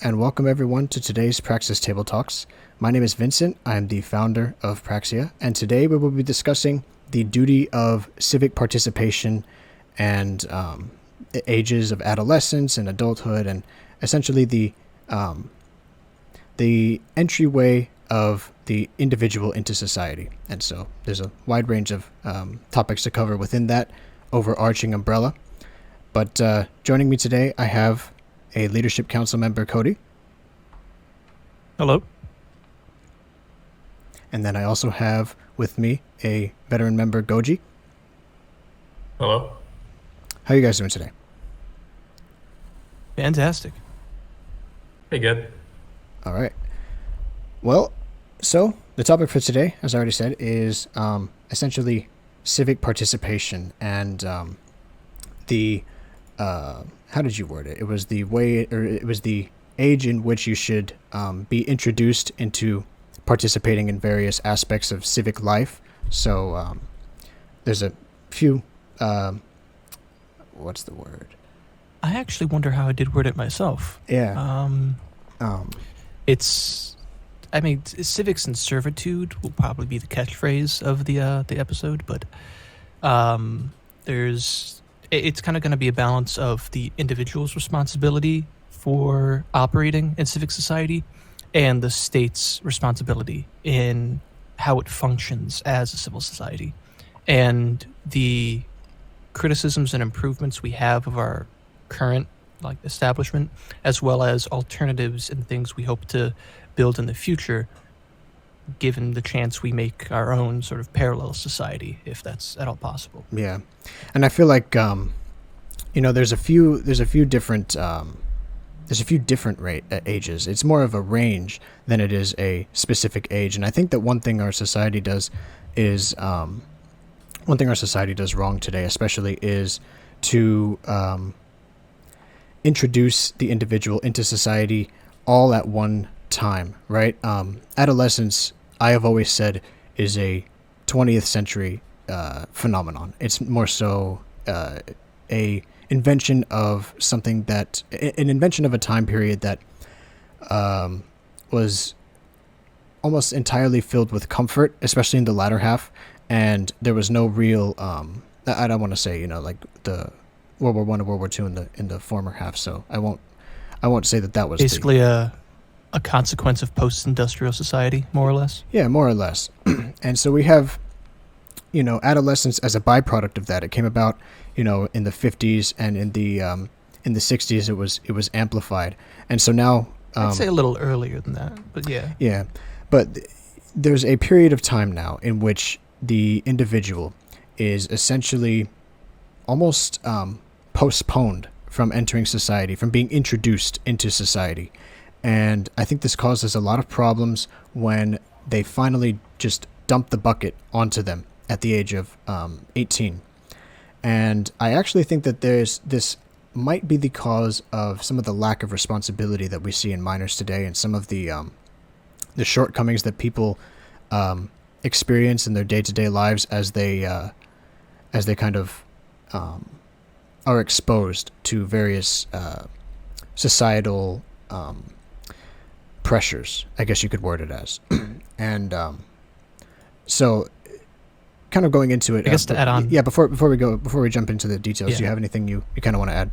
and welcome everyone to today's Praxist Table Talks. My name is Vincent. I am the founder of Praxia, and today we will be discussing the duty of civic participation and the ages of adolescence and adulthood, and essentially the entryway of the individual into society. And so there's a wide range of topics to cover within that overarching umbrella. But joining me today, I have a Leadership Council member, Cody. Hello. And then I also have with me a veteran member, Goji. Hello. How are you guys doing today? Fantastic. Hey, good. All right. Well, so the topic for today, as I already said, is essentially civic participation and the how did you word it? It was the way, or it was the age in which you should be introduced into participating in various aspects of civic life. So there's a few, what's the word? I actually wonder how I did word it myself. Yeah. Civics and servitude will probably be the catchphrase of the episode, but it's kind of going to be a balance of the individual's responsibility for operating in civic society and the state's responsibility in how it functions as a civil society, and the criticisms and improvements we have of our current establishment, as well as alternatives and things we hope to build in the future, given the chance we make our own sort of parallel society, if that's at all possible. Yeah, and I feel like there's a few different ages. It's more of a range than it is a specific age, and I think that one thing our society does wrong today, especially, is to introduce the individual into society all at one time, right? Adolescence, I have always said, is a 20th century phenomenon. It's more so an invention of a time period that was almost entirely filled with comfort, especially in the latter half, and there was no real I don't want to say like the World War I and World War II in the former half, so I won't say that was basically a consequence of post-industrial society, more or less. Yeah, more or less. And so we have adolescence as a byproduct of that. It came about in the 50s, and in the 60s it was amplified, and so now I'd say a little earlier than that, but yeah, but there's a period of time now in which the individual is essentially almost postponed from entering society, from being introduced into society. And I think this causes a lot of problems when they finally just dump the bucket onto them at the age of 18. And I actually think that this might be the cause of some of the lack of responsibility that we see in minors today, and some of the shortcomings that people experience in their day-to-day lives as they kind of are exposed to various societal pressures, I guess you could word it as. And so kind of going into it, I guess to add on, before we jump into the details, do you have anything you kind of want to add?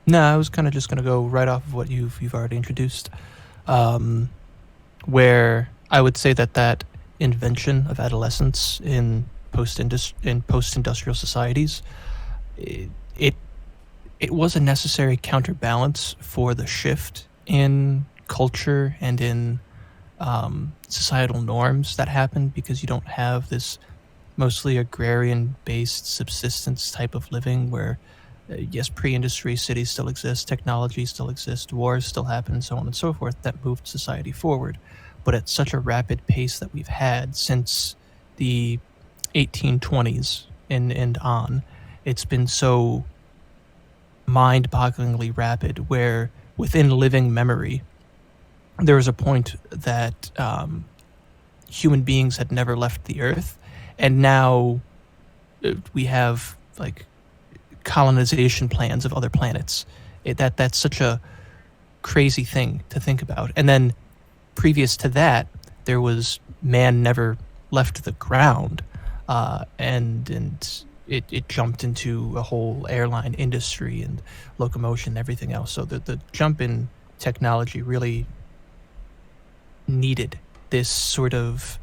No, I was kind of just going to go right off of what you've already introduced, where I would say that invention of adolescence in post-industrial societies, it was a necessary counterbalance for the shift in culture and in societal norms that happened, because you don't have this mostly agrarian-based subsistence type of living where, yes, pre-industry cities still exist, technology still exists, wars still happen, and so on and so forth, that moved society forward. But at such a rapid pace that we've had since the 1820s and on, it's been so mind-bogglingly rapid, where within living memory, there was a point that human beings had never left the Earth, and now we have colonization plans of other planets. That's such a crazy thing to think about. And then previous to that, there was man never left the ground, and it jumped into a whole airline industry and locomotion and everything else. So the jump in technology really needed this sort of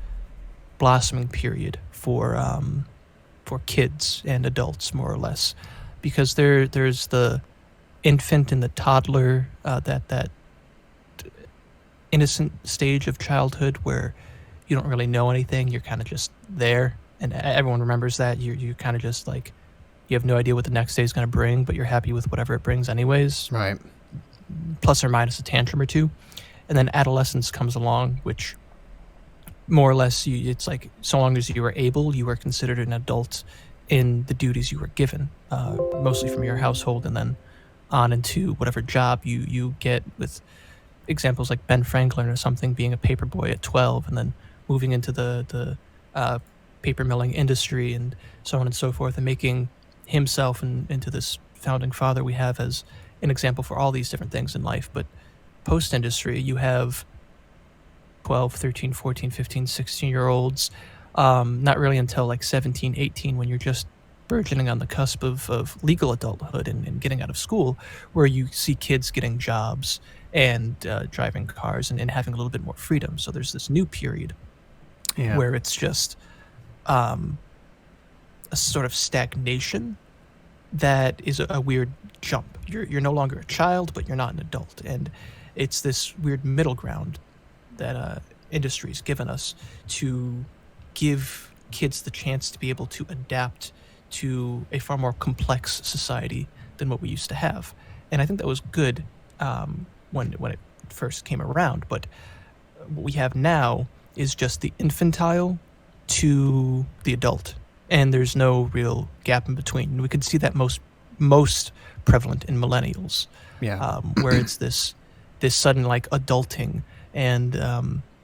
blossoming period for kids and adults, more or less, because there's the infant and the toddler, that innocent stage of childhood where you don't really know anything. You're kind of just there, and everyone remembers that. You kind of just like, you have no idea what the next day is going to bring, but you're happy with whatever it brings anyways. Right. Plus or minus a tantrum or two. And then adolescence comes along, which more or less, it's like, so long as you were able, you were considered an adult in the duties you were given, mostly from your household, and then on into whatever job you get, with examples like Ben Franklin or something being a paper boy at 12 and then moving into the paper milling industry and so on and so forth, and making himself into this founding father we have as an example for all these different things in life. But post-industry, you have 12, 13, 14, 15, 16-year-olds, not really until like 17, 18, when you're just burgeoning on the cusp of legal adulthood and getting out of school, where you see kids getting jobs and driving cars and having a little bit more freedom. So there's this new period where it's just a sort of stagnation that is a weird jump. You're no longer a child, but you're not an adult. And it's this weird middle ground that industry's given us to give kids the chance to be able to adapt to a far more complex society than what we used to have. And I think that was good when it first came around. But what we have now is just the infantile to the adult, and there's no real gap in between. We could see that most prevalent in millennials, where it's this sudden like adulting and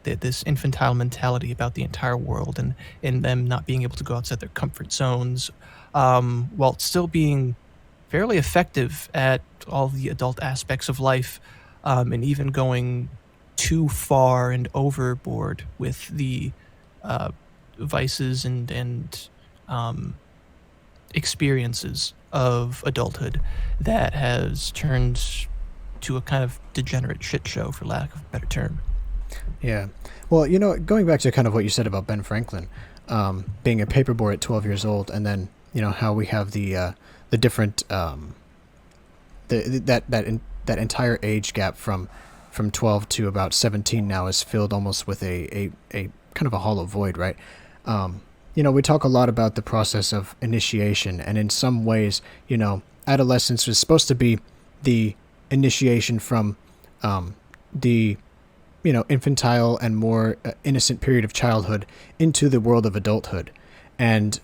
this infantile mentality about the entire world, and them not being able to go outside their comfort zones, while still being fairly effective at all the adult aspects of life, and even going too far and overboard with the vices and experiences of adulthood that has turned to a kind of degenerate shit show, for lack of a better term. Yeah. Well, going back to kind of what you said about Ben Franklin, being a paperboy at 12 years old, and then, how we have the different, that entire age gap from 12 to about 17 now is filled almost with a kind of a hollow void, right? We talk a lot about the process of initiation, and in some ways, adolescence was supposed to be the initiation from the infantile and more innocent period of childhood into the world of adulthood. And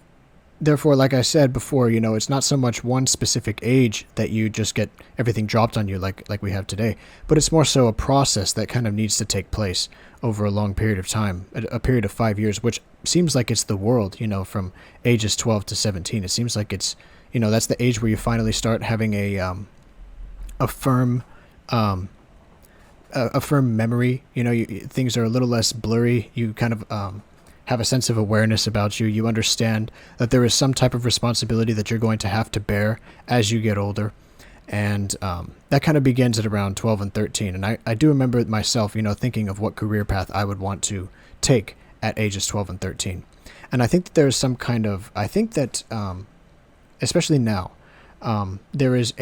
therefore, like I said before, it's not so much one specific age that you just get everything dropped on you like we have today, but it's more so a process that kind of needs to take place over a long period of time, a period of 5 years, which seems like it's the world, from ages 12 to 17. It seems like it's, that's the age where you finally start having a firm memory. Things are a little less blurry. You kind of have a sense of awareness about you. You understand that there is some type of responsibility that you're going to have to bear as you get older. And that kind of begins at around 12 and 13. And I do remember myself, thinking of what career path I would want to take at ages 12 and 13. And I think that there's some kind of, especially now, there is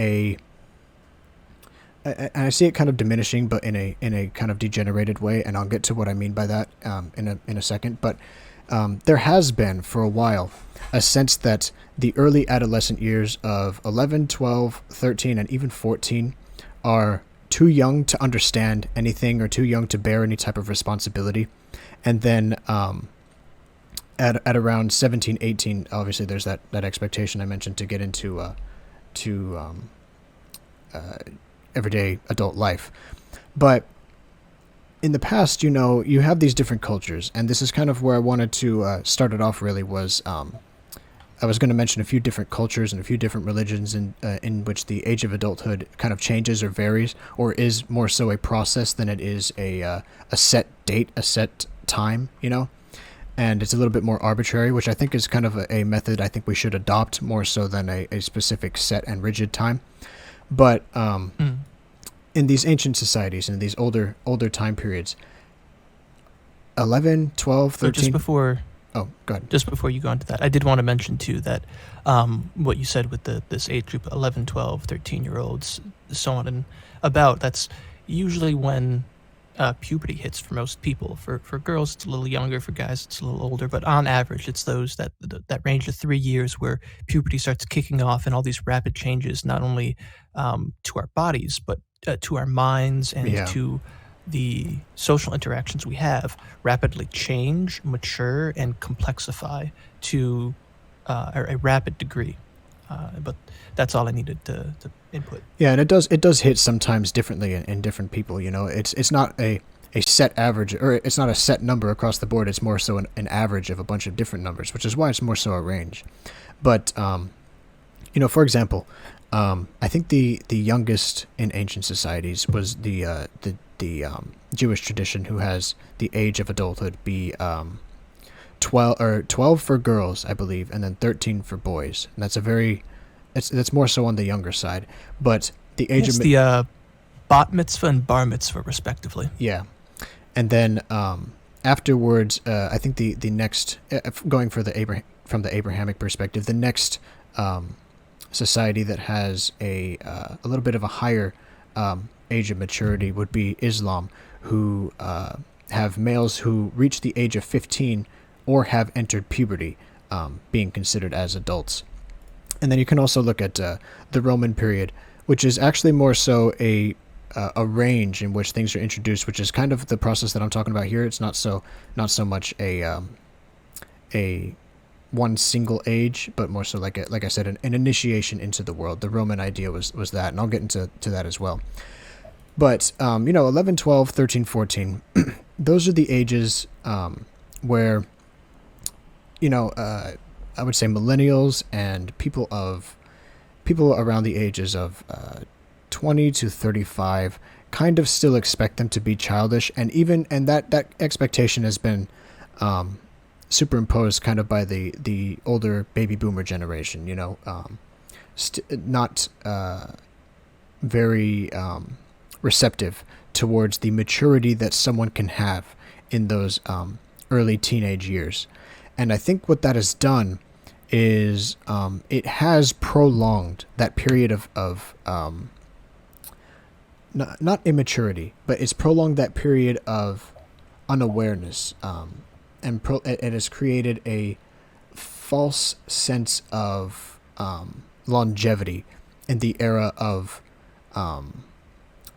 and I see it kind of diminishing, but in a kind of degenerated way, and I'll get to what I mean by that in a second. But there has been for a while a sense that the early adolescent years of 11, 12, 13, and even 14 are too young to understand anything or too young to bear any type of responsibility. And then at around 17, 18, obviously there's that expectation I mentioned to get into everyday adult life. But in the past, you have these different cultures, and this is kind of where I wanted to start it off, really, was I was going to mention a few different cultures and a few different religions in which the age of adulthood kind of changes or varies, or is more so a process than it is a set date, a set time, and it's a little bit more arbitrary, which I think is kind of a method I think we should adopt more so than a specific set and rigid time. But in these ancient societies, in these older time periods, 11, 12, 13... So just before... Oh, go ahead. Just before you go into that, I did want to mention, too, that what you said with this age group, 11, 12, 13-year-olds, so on and about, that's usually when puberty hits for most people. For girls, it's a little younger. For guys, it's a little older. But on average, it's those that range of 3 years where puberty starts kicking off and all these rapid changes, not only to our bodies, but to our minds and to the social interactions we have, rapidly change, mature, and complexify to a rapid degree. But that's all I needed to input. Yeah, and it does hit sometimes differently in different people. It's not a set average, or it's not a set number across the board. It's more so an average of a bunch of different numbers, which is why it's more so a range. But for example, I think the youngest in ancient societies was the Jewish tradition, who has the age of adulthood be 12 for girls, I believe, and then 13 for boys. And that's more so on the younger side. But the age of the bat mitzvah and bar mitzvah, respectively. Yeah, and then afterwards, I think the next, going for from the Abrahamic perspective, the next society that has a little bit of a higher age of maturity would be Islam, who have males who reach the age of 15 or have entered puberty being considered as adults. And then you can also look at the Roman period, which is actually more so a range in which things are introduced, which is kind of the process that I'm talking about here. It's not so much a one single age, but more so like I said, an initiation into the world. The Roman idea was that, and I'll get into that as well. But 11, 12, 13, 14, those are the ages where I would say millennials and people around the ages of 20 to 35 kind of still expect them to be childish, and that expectation has been superimposed kind of by the older baby boomer generation. Not very receptive towards the maturity that someone can have in those early teenage years. And I think what that has done is it has prolonged that period of not immaturity, but it's prolonged that period of unawareness, and it has created a false sense of longevity in the era of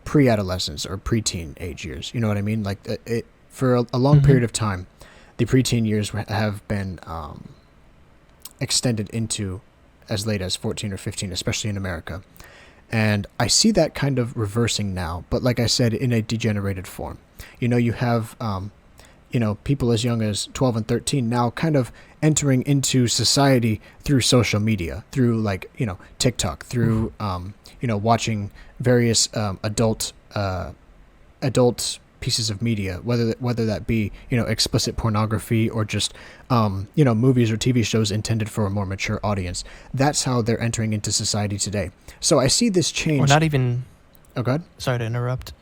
pre-adolescence or preteen age years. You know what I mean? Like for a long period of time, the preteen years have been extended into as late as 14 or 15, especially in America. And I see that kind of reversing now, but like I said, in a degenerated form. You have people as young as 12 and 13 now kind of entering into society through social media, through TikTok, through watching various adult pieces of media, whether that be explicit pornography or just movies or TV shows intended for a more mature audience. That's how they're entering into society today. So I see this change. Or not even. Oh, go ahead. Sorry to interrupt.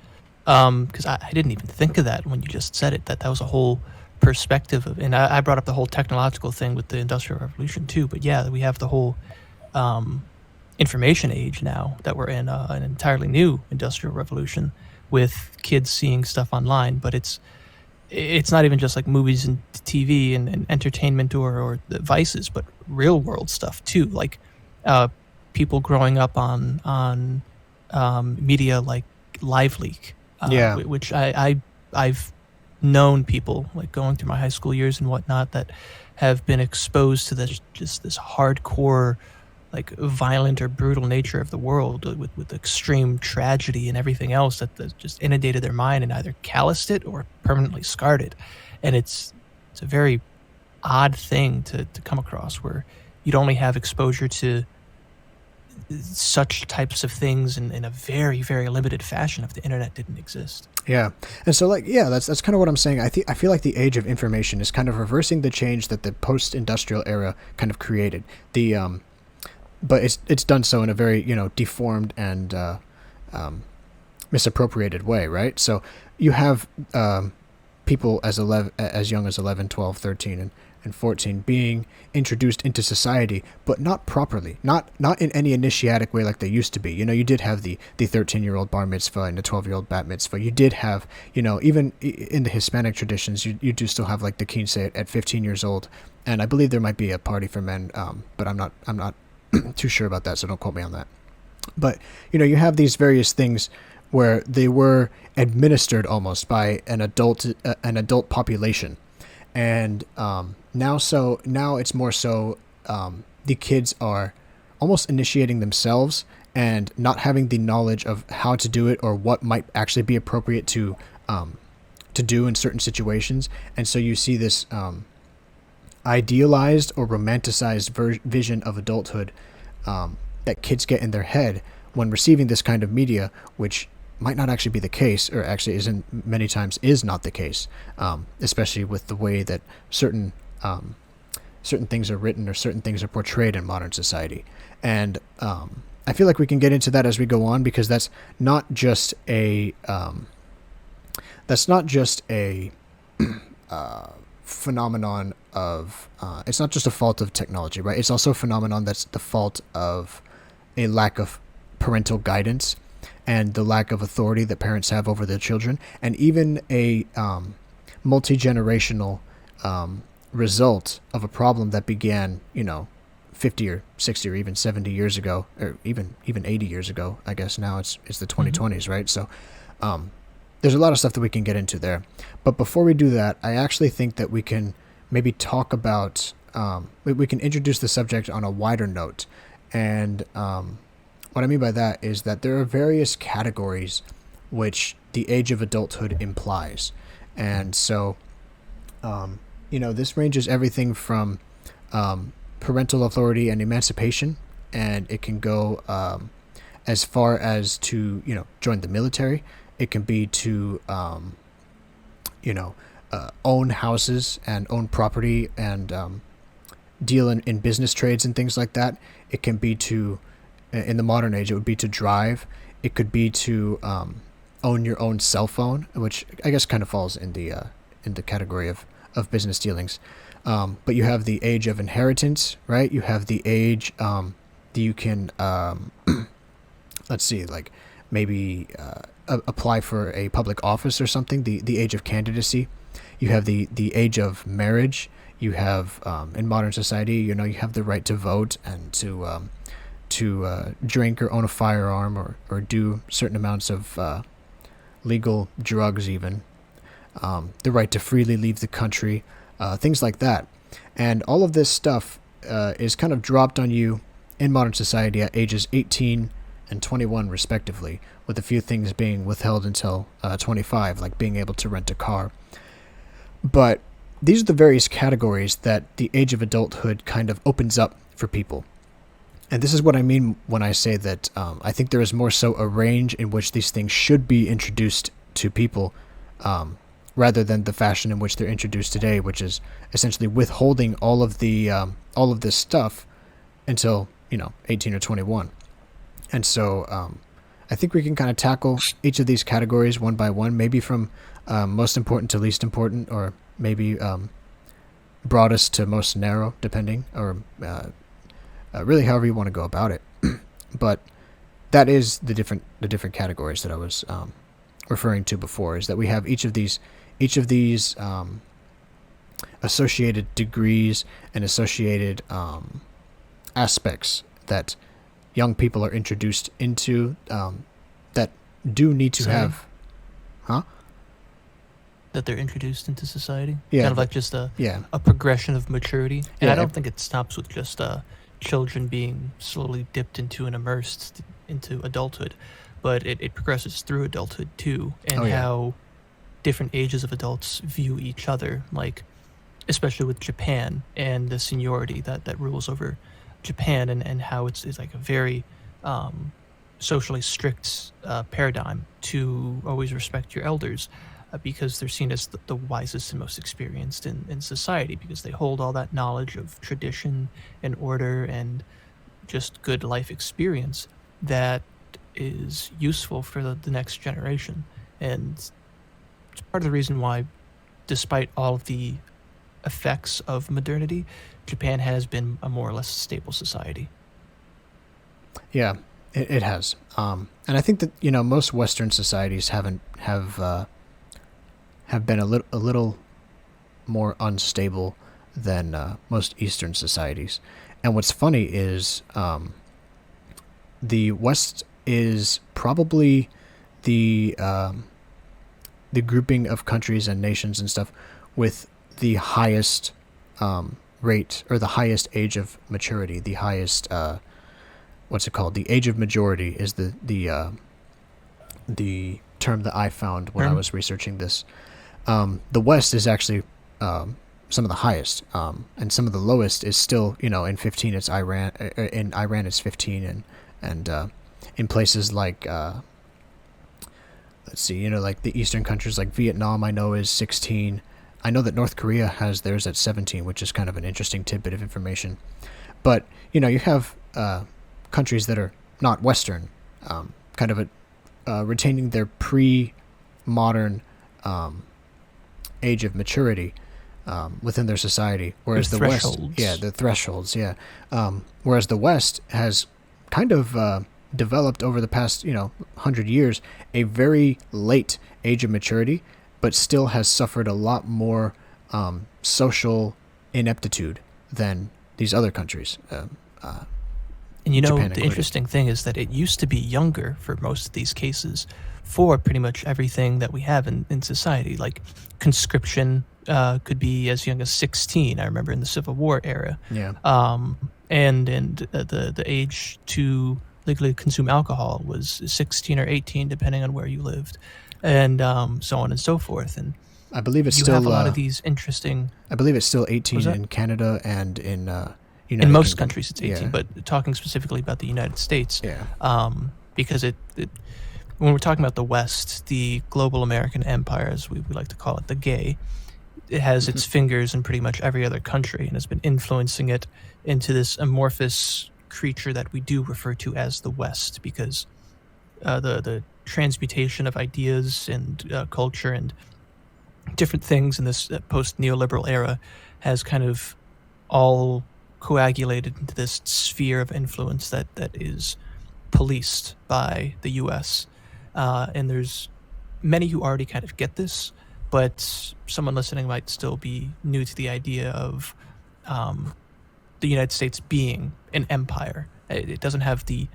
Because I didn't even think of that when you just said it. That was a whole perspective of, and I brought up the whole technological thing with the Industrial Revolution too. But yeah, we have the whole information age now that we're in an entirely new Industrial Revolution with kids seeing stuff online. But it's not even just like movies and TV and entertainment or the vices, but real world stuff too. Like people growing up on media like LiveLeak. Which I've known people like going through my high school years and whatnot that have been exposed to this hardcore, like violent or brutal nature of the world with extreme tragedy and everything else that just inundated their mind and either calloused it or permanently scarred it. And it's a very odd thing to come across where you'd only have exposure to such types of things in a very, very limited fashion if the internet didn't exist. Yeah. And so that's kind of what I'm saying. I feel like the age of information is kind of reversing the change that the post-industrial era kind of created. But it's done so in a very, deformed and misappropriated way, right? So you have people as young as 11, 12, 13 and 14 being introduced into society, but not properly, not in any initiatic way like they used to be. You did have the 13-year-old bar mitzvah and the 12-year-old bat mitzvah. You did have, even in the Hispanic traditions, you do still have like the quince at 15 years old. And I believe there might be a party for men, but I'm not too sure about that, so don't quote me on that. But, you have these various things where they were administered almost by an adult population. And now it's more so the kids are almost initiating themselves and not having the knowledge of how to do it or what might actually be appropriate to do in certain situations. And so you see this idealized or romanticized vision of adulthood that kids get in their head when receiving this kind of media, which might not actually be the case, or actually many times is not the case, especially with the way that certain things are written or certain things are portrayed in modern society. And I feel like we can get into that as we go on, because that's not just a phenomenon of it's not just a fault of technology, right? It's also a phenomenon that's the fault of a lack of parental guidance and the lack of authority that parents have over their children, and even a multi-generational result of a problem that began, 50 or 60 or even 70 years ago, or even 80 years ago. I guess now it's the 2020s, right? So there's a lot of stuff that we can get into there. But before we do that, I actually think that we can maybe talk about, we can introduce the subject on a wider note. And what I mean by that is that there are various categories which the age of adulthood implies. And so, this ranges everything from parental authority and emancipation, and it can go as far as to, join the military. It can be to, own houses and own property and deal in business trades and things like that. It can be to, in the modern age, it would be to drive. It could be to own your own cell phone, which I guess kind of falls in the category of business dealings. But you have the age of inheritance, right? You have the age that you can, let's see, like maybe apply for a public office or something, the age of candidacy. You have the age of marriage. You have, in modern society, you have the right to vote and to drink or own a firearm or do certain amounts of legal drugs even. The right to freely leave the country, things like that. And all of this stuff is kind of dropped on you in modern society at ages 18 and 21 respectively, with a few things being withheld until 25, like being able to rent a car. But these are the various categories that the age of adulthood kind of opens up for people. And this is what I mean when I say that I think there is more so a range in which these things should be introduced to people, rather than the fashion in which they're introduced today, which is essentially withholding all of this stuff until 18 or 21. And so I think we can kind of tackle each of these categories one by one, maybe from most important to least important, or maybe broadest to most narrow, depending, or really however you want to go about it. But that is the different categories that I was referring to before, is that we have each of these associated degrees and associated aspects that young people are introduced into, that do need to have, that they're introduced into society. Yeah, kind of like just a progression of maturity. And I don't think it stops with just children being slowly dipped into and immersed into adulthood, but it progresses through adulthood too, and how different ages of adults view each other, like especially with Japan and the seniority that rules over Japan and how it's like a very socially strict paradigm to always respect your elders because they're seen as the wisest and most experienced in society because they hold all that knowledge of tradition and order and just good life experience that is useful for the next generation. And it's part of the reason why, despite all of the effects of modernity, Japan has been a more or less stable society. Yeah, it has. And I think that, most Western societies have been a little more unstable than most Eastern societies. And what's funny is the West is probably the grouping of countries and nations and stuff with the highest rate or the highest age of maturity, the highest what's it called? The age of majority is the term that I found when I was researching this. The West is actually some of the highest, and some of the lowest is still, in 15 it's Iran. In Iran it's 15, and in places like let's see, like the Eastern countries like Vietnam, I know is 16. I know that North Korea has theirs at 17, which is kind of an interesting tidbit of information. But you have countries that are not Western, kind of retaining their pre-modern age of maturity within their society, whereas the West, the thresholds, whereas the West has kind of developed over the past 100 years a very late age of maturity, but still has suffered a lot more social ineptitude than these other countries. And the interesting thing is that it used to be younger for most of these cases for pretty much everything that we have in society. Like conscription could be as young as 16. I remember in the Civil War era. Yeah. And the age to legally consume alcohol was 16 or 18, depending on where you lived, and so on and so forth. And I believe it's you still have a lot of these interesting. I believe it's still 18 in Canada and in United in most Kingdom. countries it's 18, but talking specifically about the United States, because it when we're talking about the West, the global American empire, as we like to call it, the GAY, it has its fingers in pretty much every other country and has been influencing it into this amorphous creature that we do refer to as the West, because the transmutation of ideas and culture and different things in this post-neoliberal era has kind of all coagulated into this sphere of influence that is policed by the U.S. And there's many who already kind of get this, but someone listening might still be new to the idea of the United States being an empire. It doesn't have the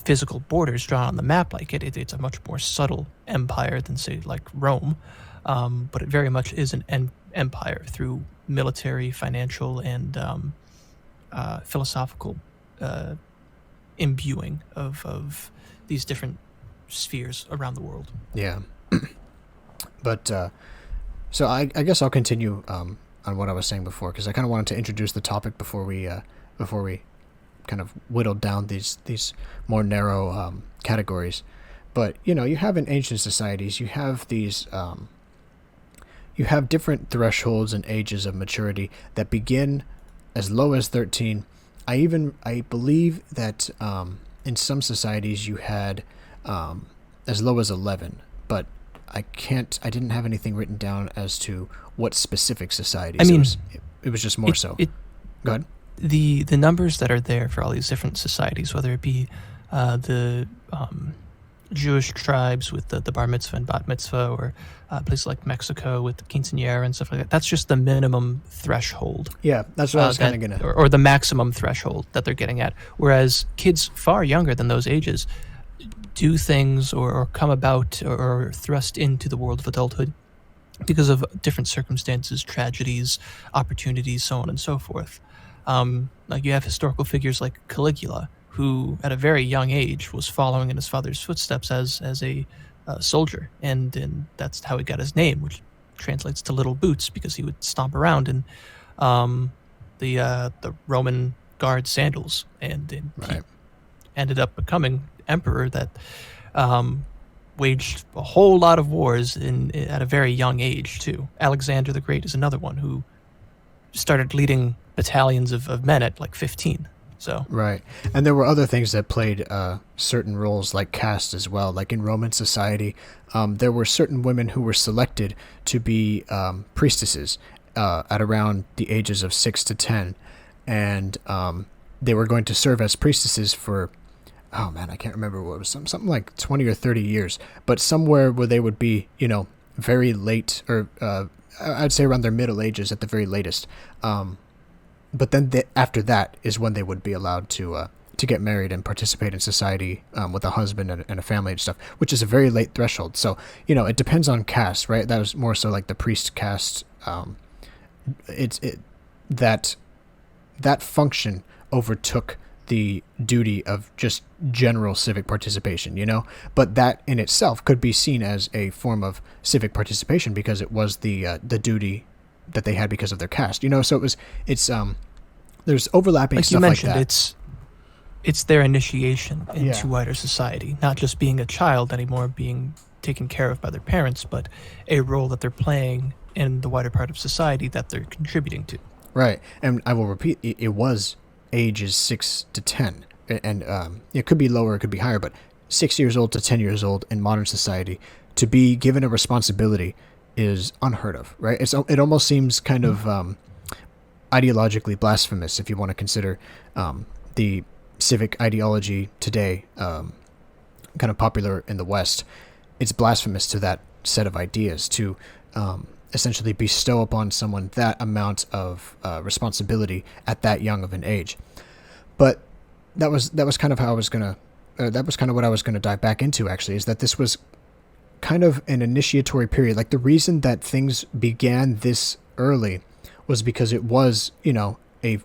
physical borders drawn on the map like it. It's a much more subtle empire than, say, like Rome, but it very much is an empire through military, financial, and philosophical imbuing of these different spheres around the world. Yeah. But so I guess I'll continue on what I was saying before, because I kind of wanted to introduce the topic before we kind of whittled down these more narrow categories. But you have in ancient societies, you have these you have different thresholds and ages of maturity that begin as low as 13. I believe that in some societies you had as low as 11, but I didn't have anything written down as to what specific societies. I mean, it was just more so. Go ahead. The numbers that are there for all these different societies, whether it be the Jewish tribes with the bar mitzvah and bat mitzvah, or places like Mexico with the quinceañera and stuff like that, that's just the minimum threshold. Yeah, that's what I was kind of gonna. Or the maximum threshold that they're getting at. Whereas kids far younger than those ages do things or come about or thrust into the world of adulthood because of different circumstances, tragedies, opportunities, so on and so forth. Like you have historical figures like Caligula, who at a very young age was following in his father's footsteps as a soldier, and that's how he got his name, which translates to little boots, because he would stomp around. And the Roman guard sandals, and he Right. ended up becoming emperor that waged a whole lot of wars at a very young age too. Alexander the Great is another one who started leading battalions of men at like 15. So Right. And there were other things that played certain roles, like caste as well. Like in Roman society, there were certain women who were selected to be priestesses at around the ages of 6 to 10. And they were going to serve as priestesses for, oh man, I can't remember what it was, something like 20 or 30 years. But somewhere where they would be, very late, or I'd say around their middle ages at the very latest. But then after that is when they would be allowed to get married and participate in society with a husband and a family and stuff, which is a very late threshold. So, it depends on caste, right? That was more so like the priest caste. That function overtook the duty of just general civic participation, But that in itself could be seen as a form of civic participation because it was the duty that they had because of their caste, So it's there's overlapping like stuff you mentioned, like that. it's their initiation into Yeah. wider society, not just being a child anymore, being taken care of by their parents, but a role that they're playing in the wider part of society that they're contributing to. Right, and I will repeat, it was ages 6 to 10, and it could be lower, it could be higher, but 6 years old to 10 years old in modern society to be given a responsibility is unheard of, right? It almost seems kind of ideologically blasphemous if you want to consider the civic ideology today, kind of popular in the West. It's blasphemous to that set of ideas to essentially bestow upon someone that amount of responsibility at that young of an age. But that was kind of how I was gonna. That was kind of what I was gonna dive back into. Actually, is that this was kind of an initiatory period. Like the reason that things began this early was because it was, a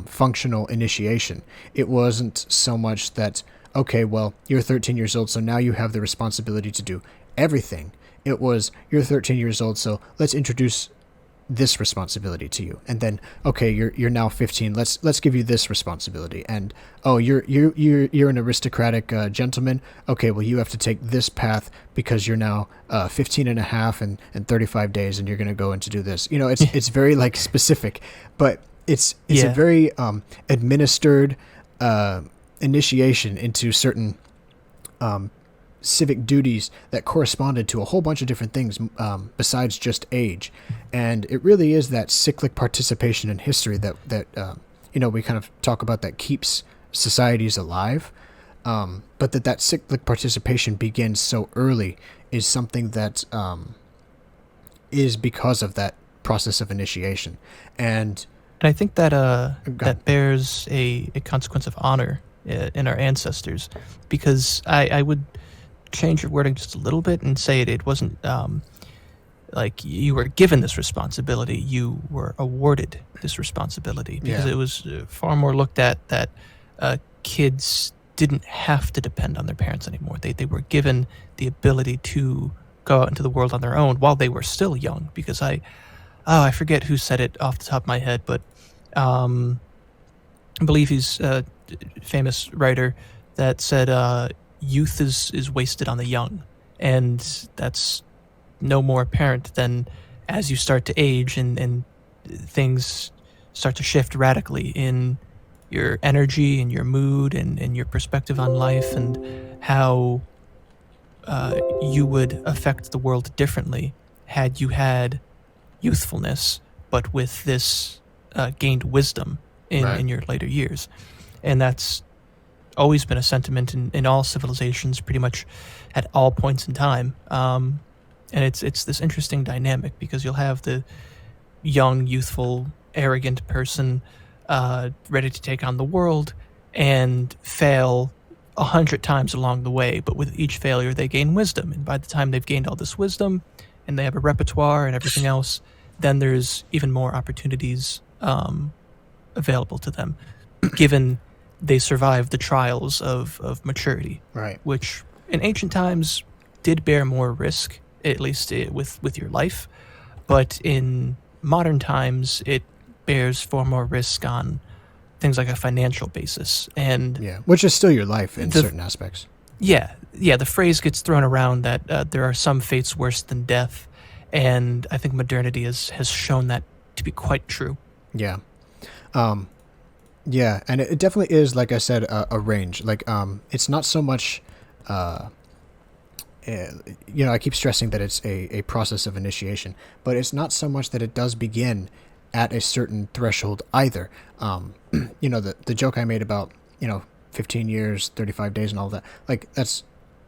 functional initiation. It wasn't so much that, okay, well, you're 13 years old, so now you have the responsibility to do everything. It was, you're 13 years old, so let's introduce this responsibility to you. And then, okay, you're now 15. Let's give you this responsibility. And oh, you're an aristocratic gentleman. Okay, well, you have to take this path because you're now 15 and a half and 35 days, and you're going to go and to do this. It's very like specific, but it's a very administered initiation into certain civic duties that corresponded to a whole bunch of different things besides just age. And it really is that cyclic participation in history that we kind of talk about that keeps societies alive. But that cyclic participation begins so early is something that is because of that process of initiation. And I think that that bears a consequence of honor in our ancestors, because I would change your wording just a little bit and say it wasn't like you were given this responsibility, you were awarded this responsibility, because it was far more looked at that kids didn't have to depend on their parents anymore. They were given the ability to go out into the world on their own while they were still young, because I forget who said it off the top of my head, but I believe he's a famous writer that said youth is wasted on the young, and that's no more apparent than as you start to age and things start to shift radically in your energy and your mood and your perspective on life, and how you would affect the world differently had you had youthfulness, but with this gained wisdom in your later years. And that's always been a sentiment in all civilizations, pretty much at all points in time. And it's this interesting dynamic, because you'll have the young, youthful, arrogant person ready to take on the world and fail 100 times along the way, but with each failure they gain wisdom, and by the time they've gained all this wisdom and they have a repertoire and everything else, then there's even more opportunities available to them, given they survive the trials of maturity, right, which in ancient times did bear more risk, at least with your life, but in modern times it bears far more risk on things like a financial basis. And Yeah, which is still your life in The- certain aspects. yeah, the phrase gets thrown around that there are some fates worse than death, and I think modernity has shown that to be quite true. Yeah. Yeah, and it definitely is, like I said, a range. Like, it's not so much, I keep stressing that it's a process of initiation, but it's not so much that it does begin at a certain threshold either. The joke I made about, 15 years, 35 days and all that, like,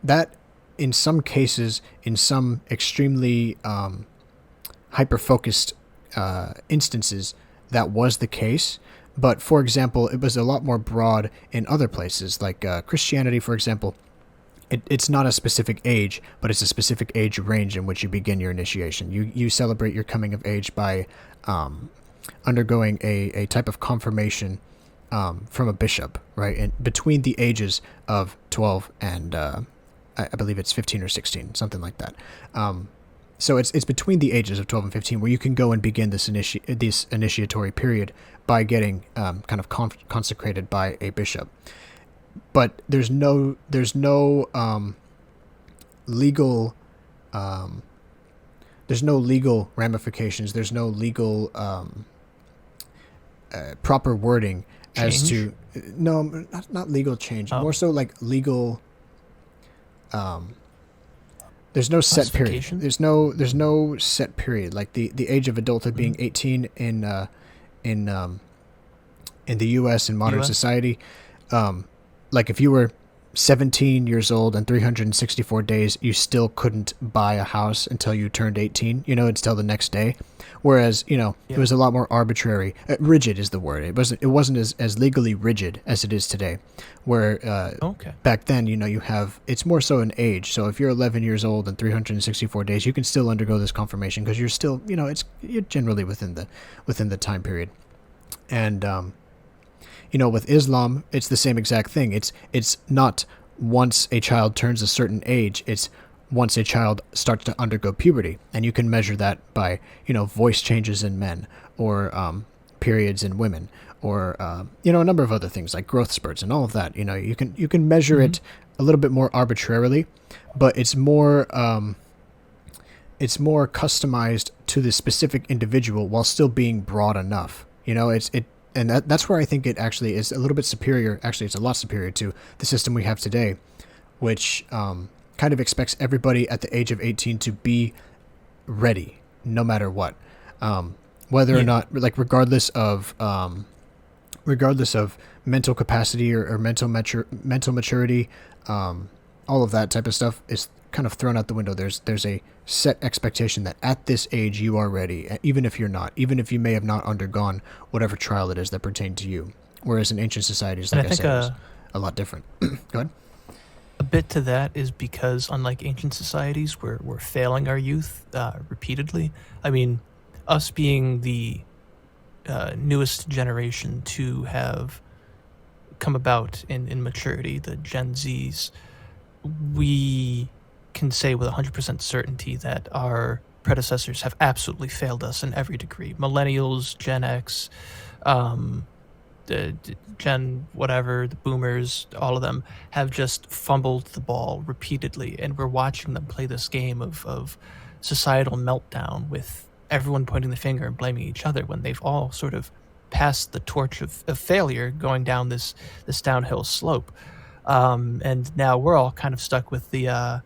that in some cases, in some extremely hyper-focused instances, that was the case. But, for example, it was a lot more broad in other places, like Christianity, for example. It's not a specific age, but it's a specific age range in which you begin your initiation. You celebrate your coming of age by undergoing a type of confirmation from a bishop, right? And between the ages of 12 and I believe it's 15 or 16, something like that. So it's between the ages of 12 and 15 where you can go and begin this initiatory period by getting kind of consecrated by a bishop. But there's no legal ramifications. There's no legal proper wording Change? as to not legal change. Oh. More so like legal. There's no set period. Classification? There's no set period. Like the age of adulthood being 18 in the U.S. in modern US? society. Like if you were 17 years old and 364 days, you still couldn't buy a house until you turned 18, until the next day. Whereas, it was a lot more arbitrary. Rigid is the word. It wasn't as legally rigid as it is today. Where Okay. back then, it's more so an age. So if you're 11 years old and 364 days, you can still undergo this confirmation because you're still, you're generally within the time period. And with Islam, it's the same exact thing. It's not once a child turns a certain age, it's once a child starts to undergo puberty. And you can measure that by, voice changes in men or periods in women or, a number of other things like growth spurts and all of that. You can measure it a little bit more arbitrarily, but it's more customized to the specific individual while still being broad enough. And that's where I think it actually is a little bit superior. Actually, it's a lot superior to the system we have today, which kind of expects everybody at the age of 18 to be ready, no matter what. Whether or not, like, regardless of mental capacity or mental maturity, all of that type of stuff is kind of thrown out the window. There's a set expectation that at this age you are ready, even if you're not, even if you may have not undergone whatever trial it is that pertained to you. Whereas in ancient societies, like I said, it was a lot different. Go ahead. A bit to that is because, unlike ancient societies, we're failing our youth repeatedly. I mean, us being the newest generation to have come about in maturity, the Gen Zs, we can say with 100% certainty that our predecessors have absolutely failed us in every degree. Millennials, Gen X, the Gen whatever, the boomers, all of them have just fumbled the ball repeatedly, and we're watching them play this game of societal meltdown with everyone pointing the finger and blaming each other when they've all sort of passed the torch of failure going down this downhill slope. And now we're all kind of stuck with the,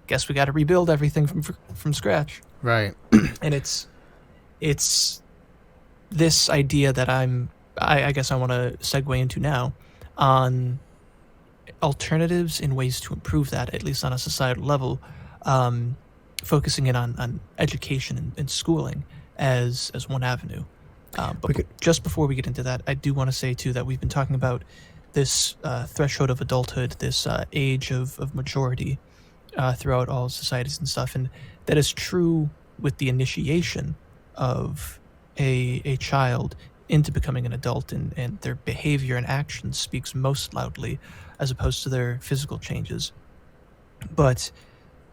guess we got to rebuild everything from scratch. Right. And it's this idea that I guess I want to segue into now on alternatives in ways to improve that, at least on a societal level, focusing in on education and schooling as one avenue. But just before we get into that, I do want to say too that we've been talking about this threshold of adulthood, this age of majority throughout all societies and stuff, and that is true with the initiation of a child into becoming an adult, and their behavior and action speaks most loudly as opposed to their physical changes. But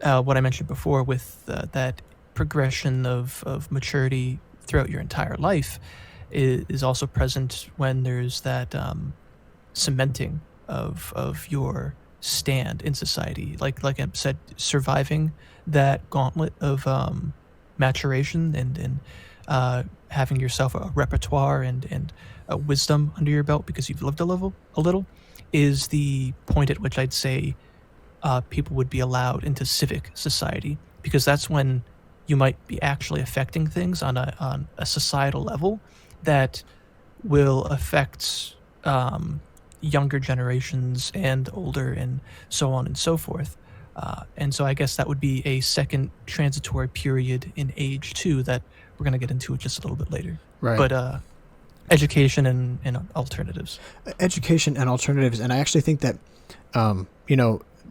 what I mentioned before with that progression of maturity throughout your entire life, is also present when there's that cementing of your stand in society. Like I said, surviving that gauntlet of maturation and having yourself a repertoire and a wisdom under your belt because you've lived a little, is the point at which I'd say people would be allowed into civic society, because that's when you might be actually affecting things on a societal level that will affect younger generations and older and so on and so forth. And so I guess that would be a second transitory period in age too that we're going to get into just a little bit later. Right. But education and alternatives. Education and alternatives. And I actually think that,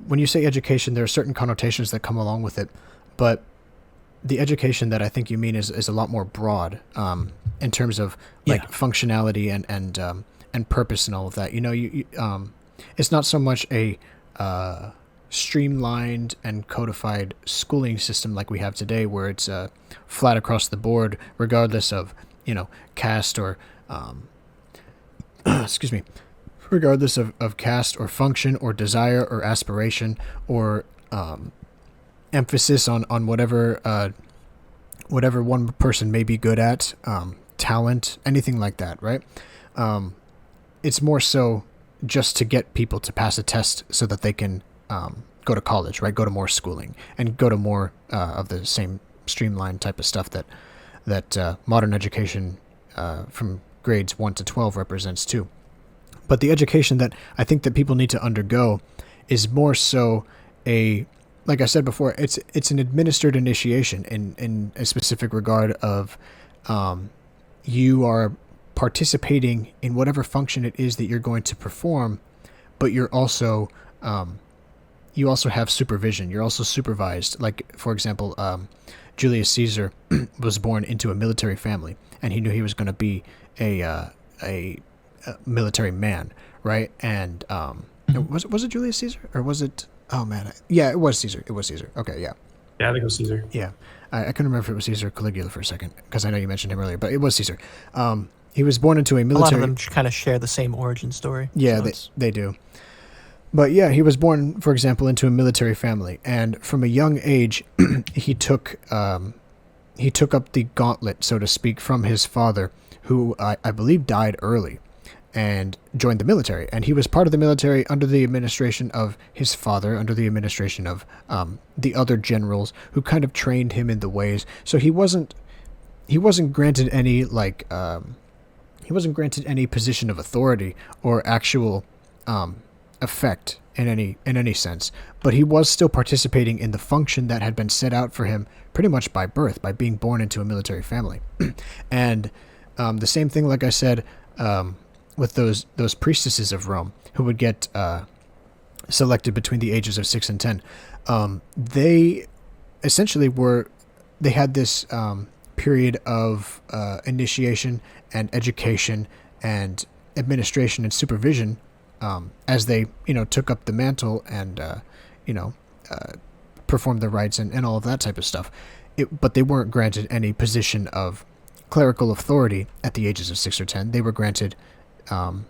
when you say education, there are certain connotations that come along with it. But the education that I think you mean is a lot more broad in terms of functionality and purpose and all of that. It's not so much a streamlined and codified schooling system like we have today, where it's flat across the board, regardless of caste or regardless of caste or function or desire or aspiration or emphasis on whatever one person may be good at, talent, anything like that, right? It's more so just to get people to pass a test so that they can go to college, right? Go to more schooling and go to more of the same streamlined type of stuff that modern education from grades 1 to 12 represents too. But the education that I think that people need to undergo is more so like I said before, it's an administered initiation in a specific regard of you are participating in whatever function it is that you're going to perform, but you're also you also have supervision. You're also supervised. Like, for example, Julius Caesar was born into a military family, and he knew he was going to be a military man, right? And was it Julius Caesar, or was it? Oh man, yeah, it was Caesar. It was Caesar. Okay, yeah. Yeah, I think it was Caesar. Yeah, I couldn't remember if it was Caesar or Caligula for a second, because I know you mentioned him earlier, but it was Caesar. He was born into a military. A lot of them kind of share the same origin story. Yeah, so they do. But yeah, he was born, for example, into a military family, and from a young age, he took up the gauntlet, so to speak, from his father, who I believe died early, and joined the military. And he was part of the military under the administration of his father, under the administration of the other generals who kind of trained him in the ways. So he wasn't granted any any position of authority or actual effect in any sense, but he was still participating in the function that had been set out for him pretty much by birth, by being born into a military family. And the same thing, like I said, with those priestesses of Rome who would get selected between the ages of 6 and 10. They essentially they had this period of initiation and education and administration and supervision as they took up the mantle and performed the rites and all of that type of stuff. But they weren't granted any position of clerical authority at the ages of 6 or 10. They were granted an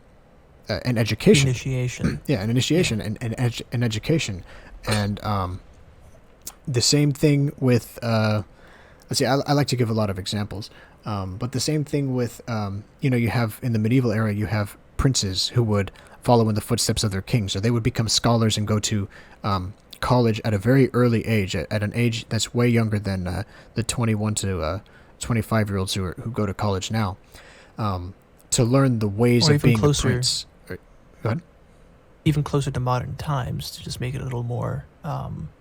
education. Initiation. Yeah, an initiation and an education. And the same thing with, let's see, I like to give a lot of examples, but the same thing with, you have in the medieval era, you have princes who would follow in the footsteps of their kings. So they would become scholars and go to college at a very early age, at an age that's way younger than the 21 to 25-year-olds who go to college now, to learn the ways of being a prince. Go ahead. Even closer to modern times, to just make it a little more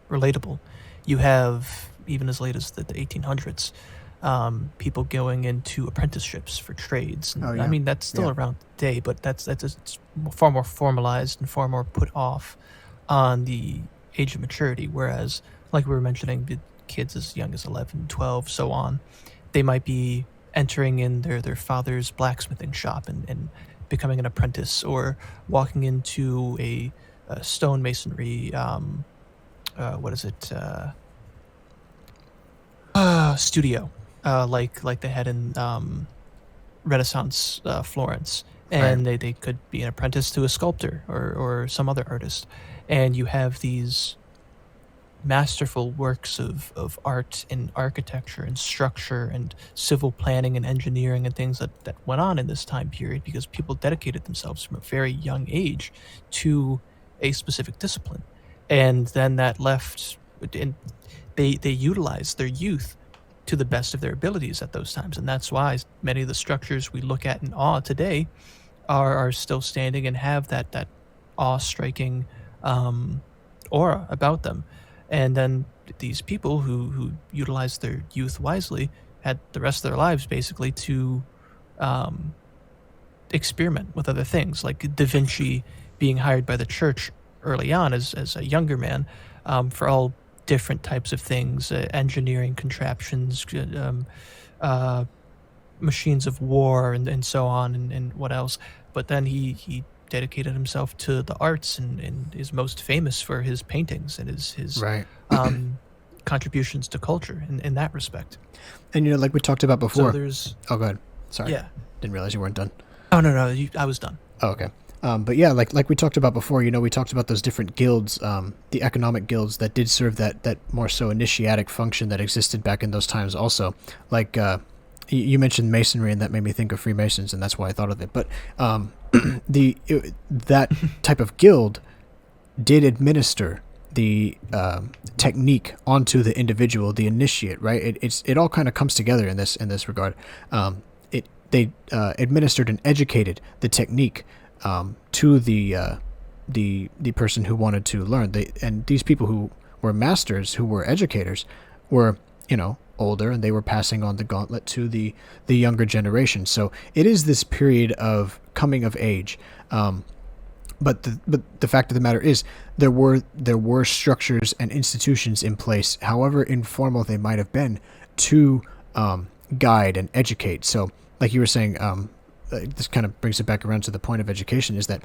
relatable, you have, even as late as the 1800s, people going into apprenticeships for trades. And, I mean, that's still around today, but that's it's far more formalized and far more put off on the age of maturity. Whereas, like we were mentioning, the kids as young as 11, 12, so on, they might be entering in their father's blacksmithing shop and becoming an apprentice, or walking into a stonemasonry, studio, like they had in Renaissance Florence, Right. and they could be an apprentice to a sculptor or some other artist, and you have these masterful works of art and architecture and structure and civil planning and engineering and things that went on in this time period because people dedicated themselves from a very young age to a specific discipline. And then that left, and they utilized their youth to the best of their abilities at those times. And that's why many of the structures we look at in awe today are still standing and have that awe-striking aura about them. And then these people who utilized their youth wisely had the rest of their lives basically to experiment with other things, like Da Vinci being hired by the church early on as a younger man for all different types of things, engineering contraptions, machines of war, and so on, and what else. But then he dedicated himself to the arts and is most famous for his paintings and his Right. contributions to culture in that respect. And like we talked about before. So there's... Oh, go ahead. Sorry. Yeah. Didn't realize you weren't done. Oh, no, I was done. Oh, okay. But yeah, like we talked about before, we talked about those different guilds, the economic guilds that did serve that more so initiatic function that existed back in those times also. Like, you mentioned masonry, and that made me think of Freemasons, and that's why I thought of it. But that type of guild did administer the technique onto the individual, the initiate, right? It all kind of comes together in this regard. They administered and educated the technique to the person who wanted to learn. And these people who were masters, who were educators, were older, and they were passing on the gauntlet to the younger generation. So it is this period of coming of age. But the fact of the matter is, there were structures and institutions in place, however informal they might have been, to guide and educate. So, like you were saying, this kind of brings it back around to the point of education, is that,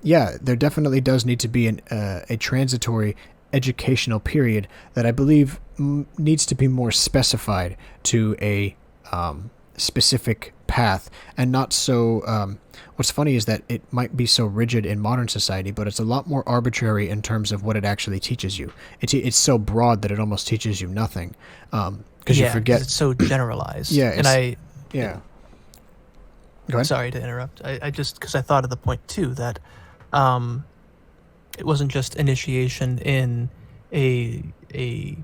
there definitely does need to be a transitory educational period that I believe needs to be more specified to a specific path, and not so... what's funny is that it might be so rigid in modern society, but it's a lot more arbitrary in terms of what it actually teaches you. It's so broad that it almost teaches you nothing, because you forget... it's so generalized. Yeah, Yeah. Go ahead. Sorry to interrupt. I just, because I thought of the point too that it wasn't just initiation in a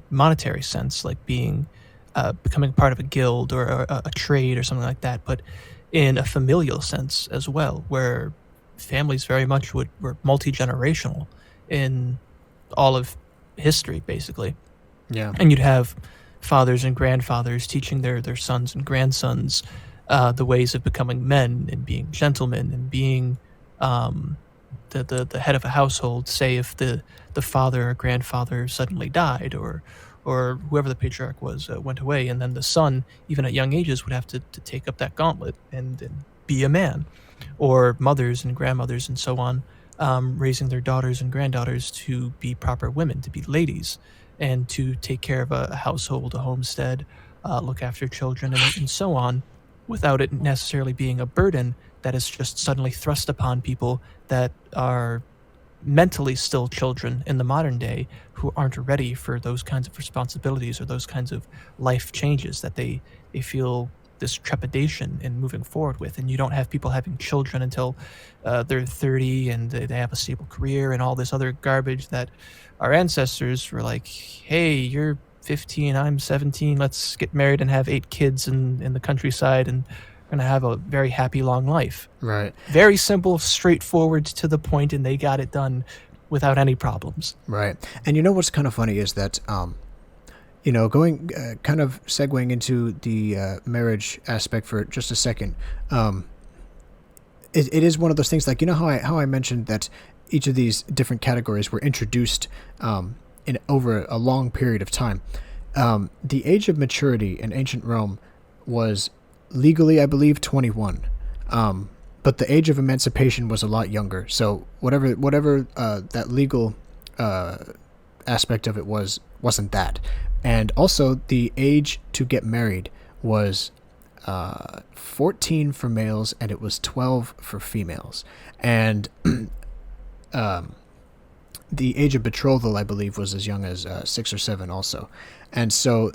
monetary sense, like being becoming part of a guild or a trade or something like that, but in a familial sense as well, where families very much were multi-generational in all of history, basically. Yeah. And you'd have fathers and grandfathers teaching their sons and grandsons the ways of becoming men and being gentlemen and being the head of a household. Say if the father or grandfather suddenly died, or whoever the patriarch was went away, and then the son, even at young ages, would have to take up that gauntlet and be a man. Or mothers and grandmothers and so on, raising their daughters and granddaughters to be proper women, to be ladies, and to take care of a household, a homestead, look after children, and so on, without it necessarily being a burden that is just suddenly thrust upon people that are mentally still children in the modern day, who aren't ready for those kinds of responsibilities or those kinds of life changes that they feel this trepidation in moving forward with. And you don't have people having children until they're 30 and they have a stable career and all this other garbage that our ancestors were like, hey, you're 15, I'm 17, let's get married and have 8 kids in the countryside, and we're going to have a very happy long life. Right. Very simple, straightforward, to the point, and they got it done without any problems. Right. And what's kind of funny is that, going, kind of segueing into the marriage aspect for just a second, it is one of those things, like, how I mentioned that each of these different categories were introduced in over a long period of time. The age of maturity in ancient Rome was legally, I believe, 21. But the age of emancipation was a lot younger. So whatever that legal aspect of it wasn't that. And also the age to get married was 14 for males and it was 12 for females. And the age of betrothal, I believe, was as young as 6 or 7 also. And so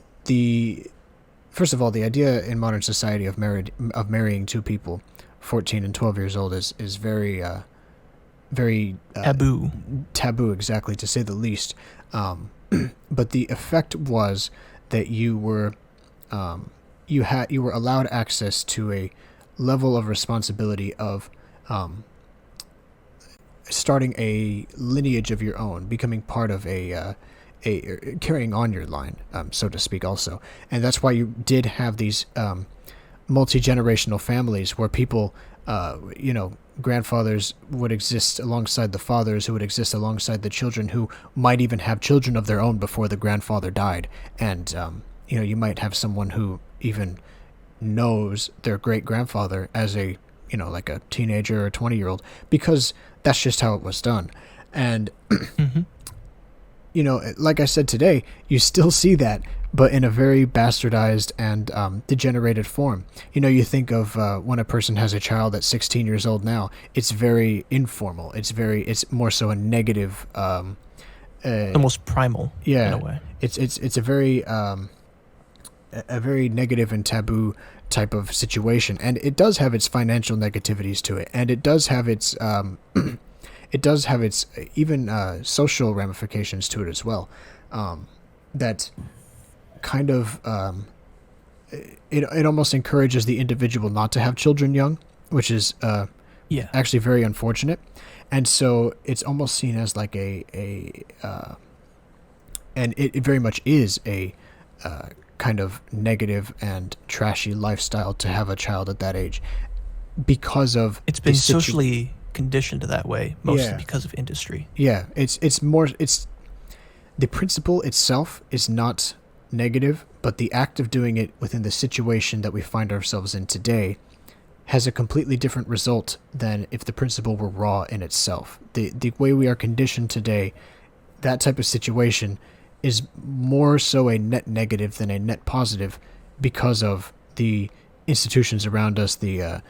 first of all, the idea in modern society of marrying two people, 14 and 12 years old, is very very taboo, exactly, to say the least. But the effect was that you were allowed access to a level of responsibility of starting a lineage of your own, becoming part of a carrying on your line, so to speak, also. And that's why you did have these multi-generational families where people, grandfathers would exist alongside the fathers, who would exist alongside the children, who might even have children of their own before the grandfather died. And, you might have someone who even knows their great-grandfather as like a teenager or a 20-year-old, because that's just how it was done. And, like I said today, you still see that, but in a very bastardized and degenerated form. You think of when a person has a child that's 16 years old now, it's very informal. It's more so a negative, almost primal. Yeah, in a way. It's a very negative and taboo type of situation, and it does have its financial negativities to it, and it does have its even social ramifications to it as well. That kind of it almost encourages the individual not to have children young, which is actually very unfortunate. And so it's almost seen as like and it very much is a kind of negative and trashy lifestyle to have a child at that age, because of it's been socially conditioned that way, mostly because of industry. Yeah, it's the principle itself is not negative, but the act of doing it within the situation that we find ourselves in today has a completely different result than if the principle were raw in itself. The way we are conditioned today, that type of situation is more so a net negative than a net positive, because of the institutions around us, the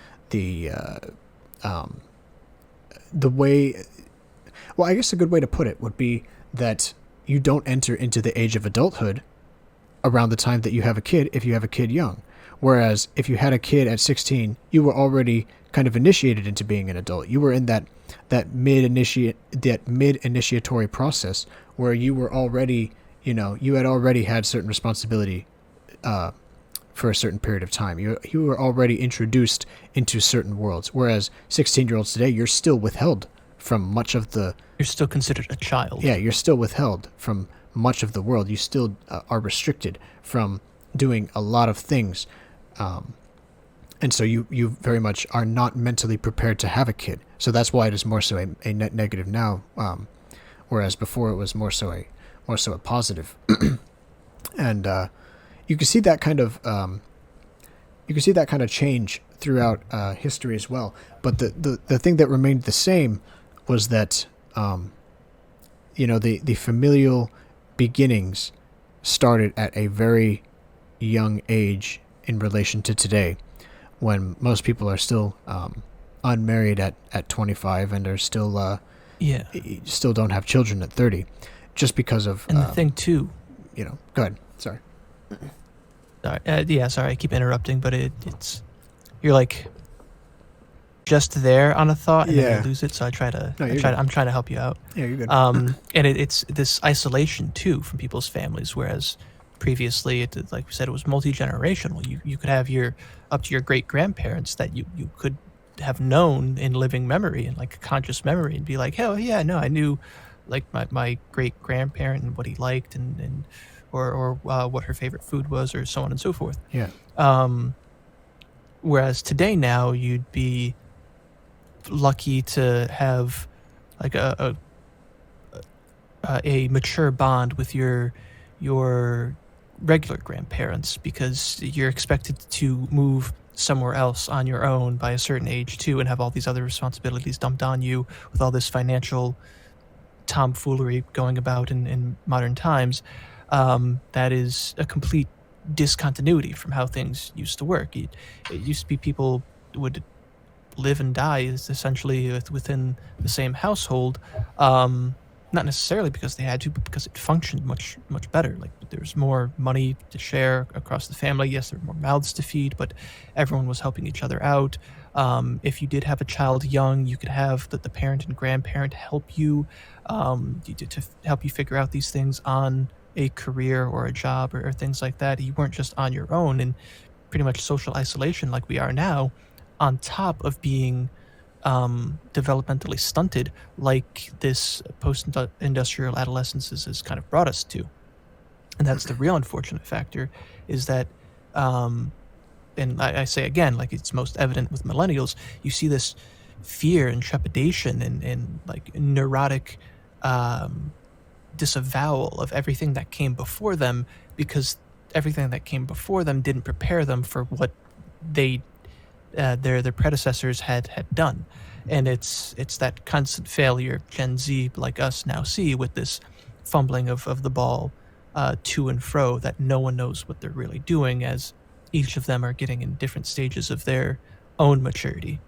way. Well, I guess a good way to put it would be that you don't enter into the age of adulthood around the time that you have a kid if you have a kid young. Whereas if you had a kid at 16, you were already kind of initiated into being an adult. You were in that mid-initiatory process where you were already, you had already had certain responsibility for a certain period of time. You were already introduced into certain worlds. Whereas 16-year-olds today, you're still withheld from much of the... You're still considered a child. Yeah, you're still withheld from much of the world. You still are restricted from doing a lot of things. And so you very much are not mentally prepared to have a kid. So that's why it is more so a net negative now, whereas before it was more so a positive. And you can see that kind of change throughout history as well. But the thing that remained the same was that the familial beginnings started at a very young age in relation to today, when most people are still unmarried at 25 and are still still don't have children at 30, just because of and the thing too. Go ahead. Sorry. Sorry, I keep interrupting, but it's you're like just there on a thought and then you lose it. So I'm trying to help you out. Yeah, you're good. And it's this isolation too from people's families, whereas previously, like we said, it was multi-generational. You could have up to your great-grandparents that you could have known in living memory and like conscious memory, and be like, hell yeah, no, I knew like my great-grandparent and what he liked and or what her favorite food was, or so on and so forth. Yeah. Whereas today now you'd be lucky to have like a mature bond with your regular grandparents, because you're expected to move somewhere else on your own by a certain age too, and have all these other responsibilities dumped on you with all this financial tomfoolery going about in modern times. That is a complete discontinuity from how things used to work. It used to be people would live and die essentially within the same household, not necessarily because they had to, but because it functioned much better. Like, there was more money to share across the family. Yes, there were more mouths to feed, but everyone was helping each other out. If you did have a child young, you could have the parent and grandparent help you to help you figure out these things on a career or a job or things like that. You weren't just on your own in pretty much social isolation like we are now, on top of being developmentally stunted like this post-industrial adolescence has kind of brought us to. And that's the real unfortunate factor, is that, and I say again, like, it's most evident with millennials, you see this fear and trepidation and like neurotic disavowal of everything that came before them, because everything that came before them didn't prepare them for what they their predecessors had done. And it's that constant failure Gen Z like us now see, with this fumbling of the ball to and fro, that no one knows what they're really doing, as each of them are getting in different stages of their own maturity.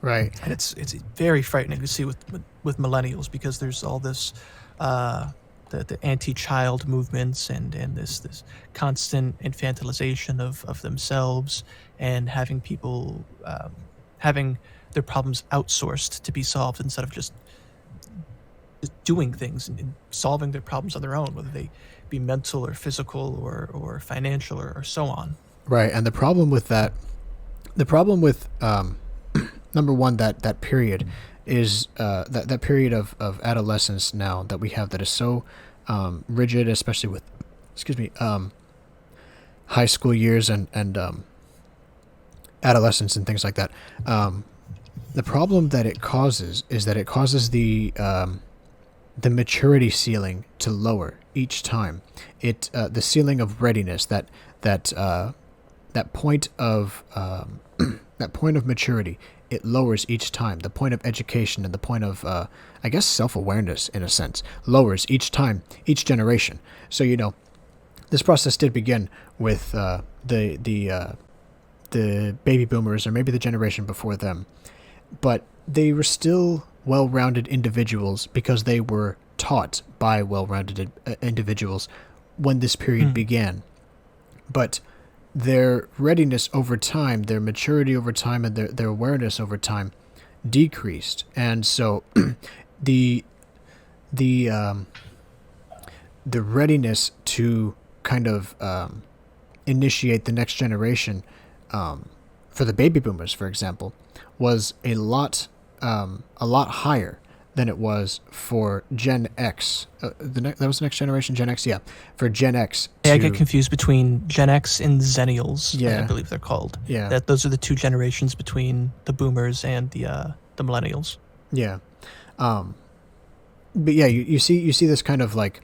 Right. And it's very frightening to see with millennials, because there's all this the anti-child movements and this constant infantilization of themselves, and having people having their problems outsourced to be solved, instead of just doing things and solving their problems on their own, whether they be mental or physical or financial or so on. Right. And the problem with number one, that period is that period of adolescence now that we have, that is so rigid, especially with high school years and adolescence and things like that. The problem that it causes is that it causes the maturity ceiling to lower each time. The ceiling of readiness, that point of that point of maturity, it lowers each time. The point of education and the point of I guess self-awareness, in a sense, lowers each time, each generation. So this process did begin with the baby boomers, or maybe the generation before them, but they were still well-rounded individuals because they were taught by well-rounded individuals when this period began. But their readiness over time, their maturity over time, and their awareness over time decreased. And so the readiness to kind of initiate the next generation, for the baby boomers, for example, was a lot higher than it was for Gen X. That was the next generation, Gen X, yeah. For Gen X. I get confused between Gen X and Zennials, I believe they're called. Yeah. Those are the two generations between the boomers and the millennials. Yeah. But yeah, you see this kind of like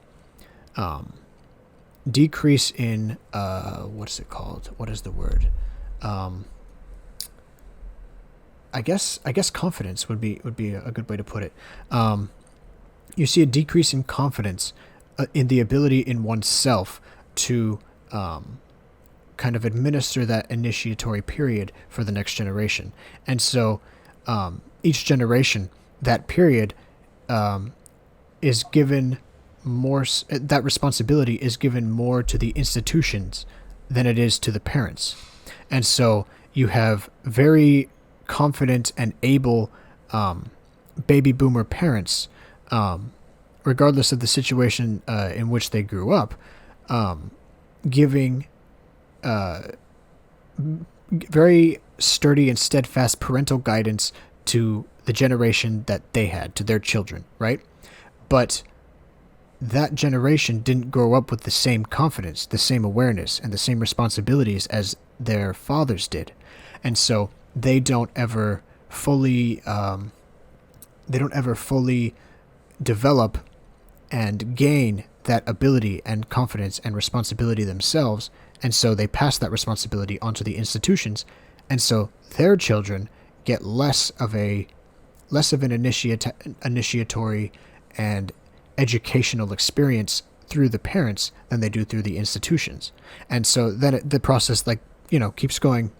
decrease in what's it called? What is the word? I guess confidence would be a good way to put it. You see a decrease in confidence in the ability in oneself to kind of administer that initiatory period for the next generation. And so each generation, that period is given more, that responsibility is given more to the institutions than it is to the parents. And so you have very confident and able baby boomer parents, regardless of the situation in which they grew up, giving very sturdy and steadfast parental guidance to the generation that they had, to their children, right? But that generation didn't grow up with the same confidence, the same awareness, and the same responsibilities as their fathers did. And so they don't ever fully develop and gain that ability and confidence and responsibility themselves. And so they pass that responsibility onto the institutions. And so their children get less of an initiatory and educational experience through the parents than they do through the institutions. And so then the process, keeps going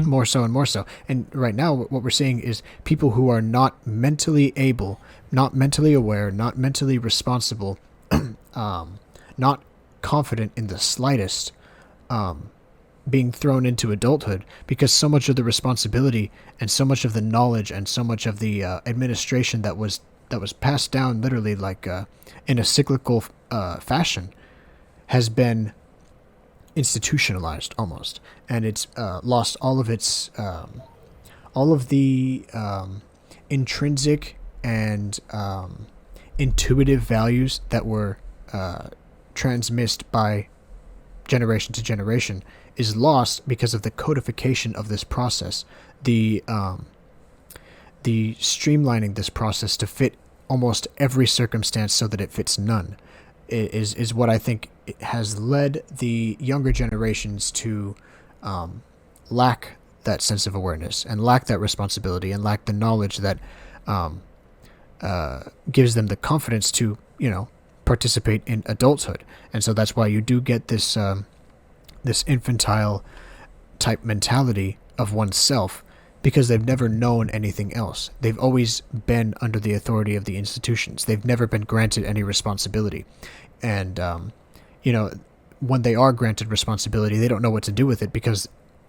more so and more so. And right now, what we're seeing is people who are not mentally able, not mentally aware, not mentally responsible, not confident in the slightest, being thrown into adulthood, because so much of the responsibility and so much of the knowledge and so much of the administration that was passed down literally in a cyclical fashion has been institutionalized almost, and it's lost all of the intrinsic and intuitive values that were transmitted by generation to generation, is lost because of the codification of this process, the streamlining this process to fit almost every circumstance so that it fits none, is what I think has led the younger generations to lack that sense of awareness and lack that responsibility and lack the knowledge that gives them the confidence to, participate in adulthood. And so that's why you do get this this infantile type mentality of oneself, because they've never known anything else. They've always been under the authority of the institutions. They've never been granted any responsibility. And, when they are granted responsibility, they don't know what to do with it, because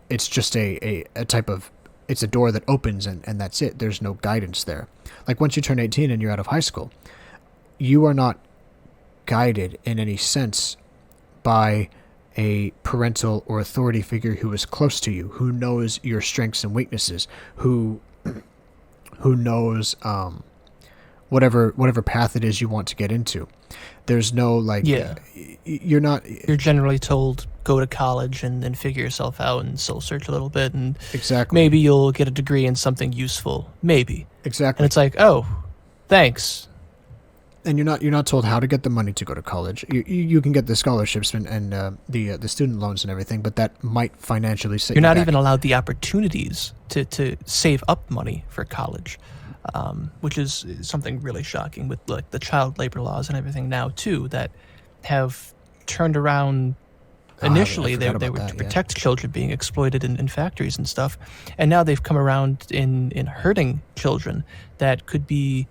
it's just a type of, it's a door that opens and that's it. There's no guidance there. Like once you turn 18 and you're out of high school, you are not guided in any sense by a parental or authority figure who is close to you, who knows your strengths and weaknesses, who knows whatever path it is you want to get into. There's no you're generally told go to college and figure yourself out and soul search a little bit, and exactly, maybe you'll get a degree in something useful, maybe. Exactly. And it's like, oh, thanks. And you're not told how to get the money to go to college. You can get the scholarships and the student loans and everything, but that might financially set You're you not back. even allowed the opportunities to save up money for college, which is something really shocking with the child labor laws and everything now too, that have turned around. Initially, they were to protect children being exploited in factories and stuff, and now they've come around in hurting children that could be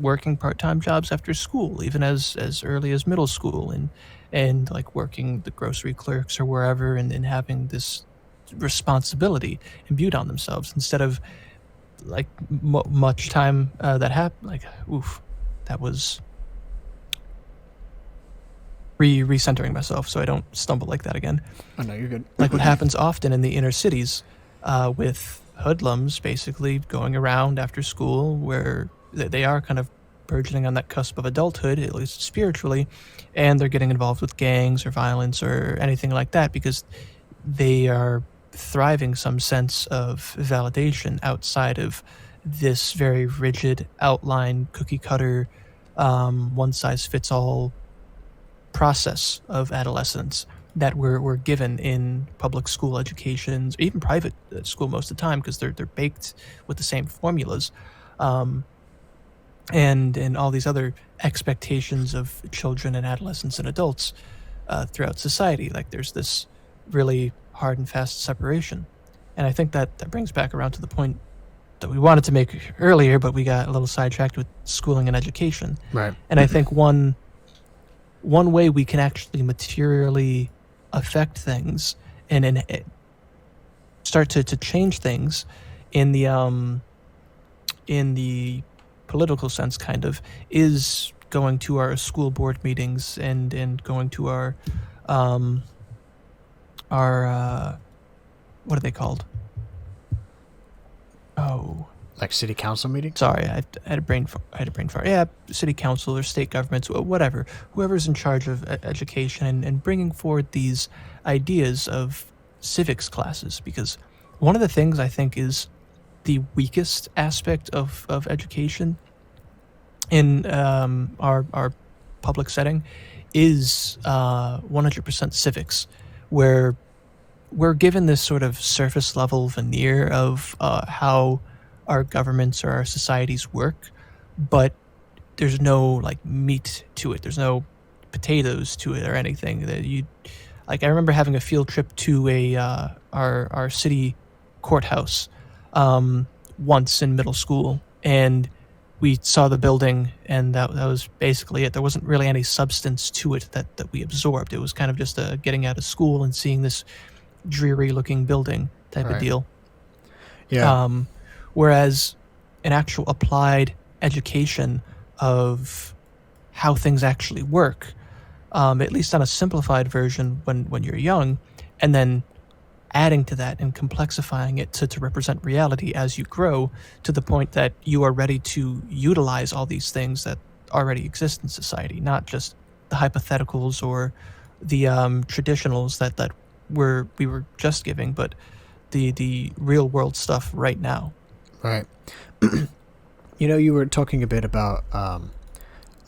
working part-time jobs after school, even as early as middle school, and like working the grocery clerks or wherever, and having this responsibility imbued on themselves instead of like much time that happened. Like, oof, that was recentering myself so I don't stumble like that again. Oh no, you're good. Like what happens often in the inner cities with hoodlums basically going around after school, where they are kind of burgeoning on that cusp of adulthood, at least spiritually, and they're getting involved with gangs or violence or anything like that because they are thriving some sense of validation outside of this very rigid outline, cookie cutter, one-size-fits-all process of adolescence that we're given in public school educations, even private school most of the time, because they're baked with the same formulas. And all these other expectations of children and adolescents and adults throughout society. Like there's this really hard and fast separation. And I think that brings back around to the point that we wanted to make earlier, but we got a little sidetracked with schooling and education. Right. And I think one way we can actually materially affect things and start to change things in the political sense, kind of, is going to our school board meetings and going to our what are they called? Oh, like city council meetings? sorry, I had a brain fart. Yeah, city council or state governments, whatever, whoever's in charge of education and bringing forward these ideas of civics classes, because one of the things I think is the weakest aspect of education in our public setting is 100% civics, where we're given this sort of surface level veneer of how our governments or our societies work, but there's no like meat to it. There's no potatoes to it or anything. That you, like, I remember having a field trip to our city courthouse once in middle school, and we saw the building, and that was basically it. There wasn't really any substance to it that we absorbed. It was kind of just getting out of school and seeing this dreary-looking building type of deal. Yeah. Whereas an actual applied education of how things actually work, at least on a simplified version when you're young, and then adding to that and complexifying it to represent reality as you grow to the point that you are ready to utilize all these things that already exist in society, not just the hypotheticals or the traditionals that we were just giving, but the real world stuff right now. Right. You were talking a bit about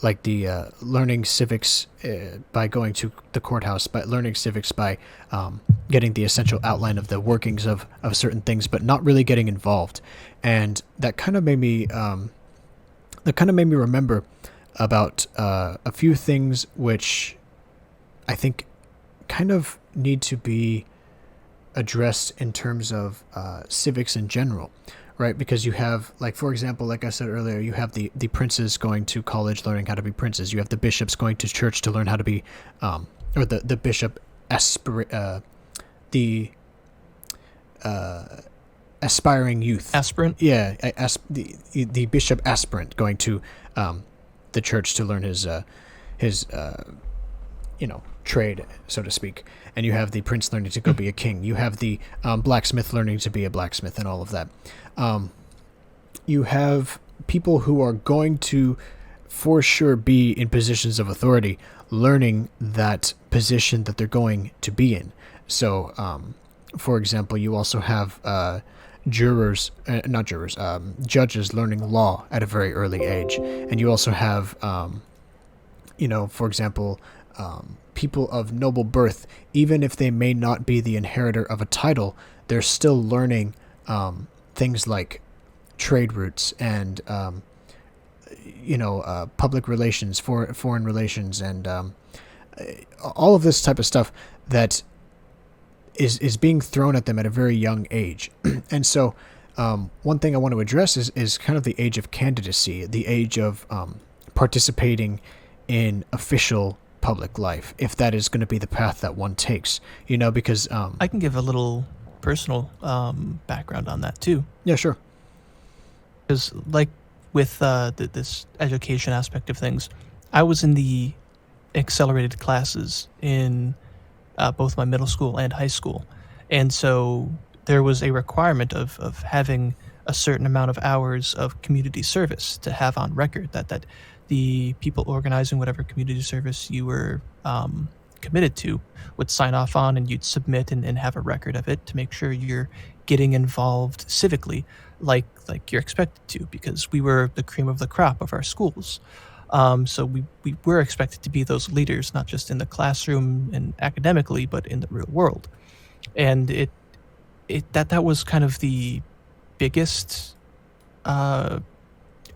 like the learning civics by going to the courthouse, by learning civics by getting the essential outline of the workings of certain things, but not really getting involved. And that kind of made me remember about a few things which I think kind of need to be addressed in terms of civics in general. Right, because you have, like, for example, like I said earlier, you have the princes going to college learning how to be princes. You have the bishops going to church to learn how to be, or the bishop aspiring youth. Aspirant? Yeah, the bishop aspirant going to the church to learn his trade, so to speak. And you have the prince learning to go be a king. You have the blacksmith learning to be a blacksmith and all of that. You have people who are going to, for sure, be in positions of authority, learning that position that they're going to be in. So, for example, you also have judges learning law at a very early age. And you also have, for example, people of noble birth, even if they may not be the inheritor of a title, they're still learning things like trade routes and public relations, foreign relations, and all of this type of stuff that is being thrown at them at a very young age. And so one thing I want to address is kind of the age of candidacy, the age of participating in official public life, if that is going to be the path that one takes, because I can give a little personal background on that too. Yeah, sure. Because, like, with this education aspect of things, I was in the accelerated classes in both my middle school and high school, and so there was a requirement of having a certain amount of hours of community service to have on record that the people organizing whatever community service you were committed to would sign off on, and you'd submit and have a record of it to make sure you're getting involved civically like you're expected to, because we were the cream of the crop of our schools. So we were expected to be those leaders, not just in the classroom and academically, but in the real world. And that was kind of the biggest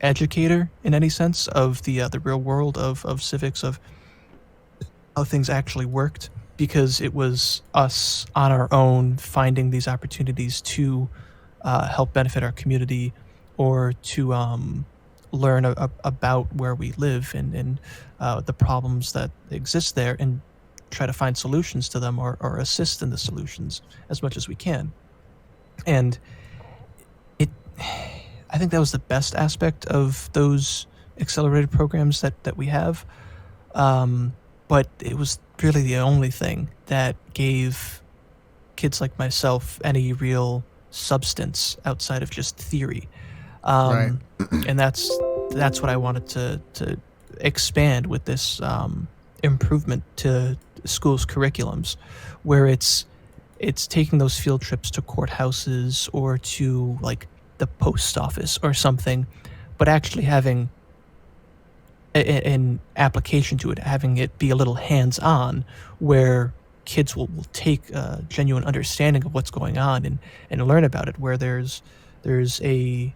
educator in any sense of the real world of civics, of how things actually worked, because it was us on our own finding these opportunities to help benefit our community, or to learn about where we live and the problems that exist there, and try to find solutions to them, or assist in the solutions as much as we can. And I think that was the best aspect of those accelerated programs that we have. But it was really the only thing that gave kids like myself any real substance outside of just theory. Right. And that's what I wanted to expand with this improvement to schools' curriculums, where it's taking those field trips to courthouses or to, like, the post office or something, but actually having an application to it, having it be a little hands-on, where kids will take a genuine understanding of what's going on and learn about it, where there's a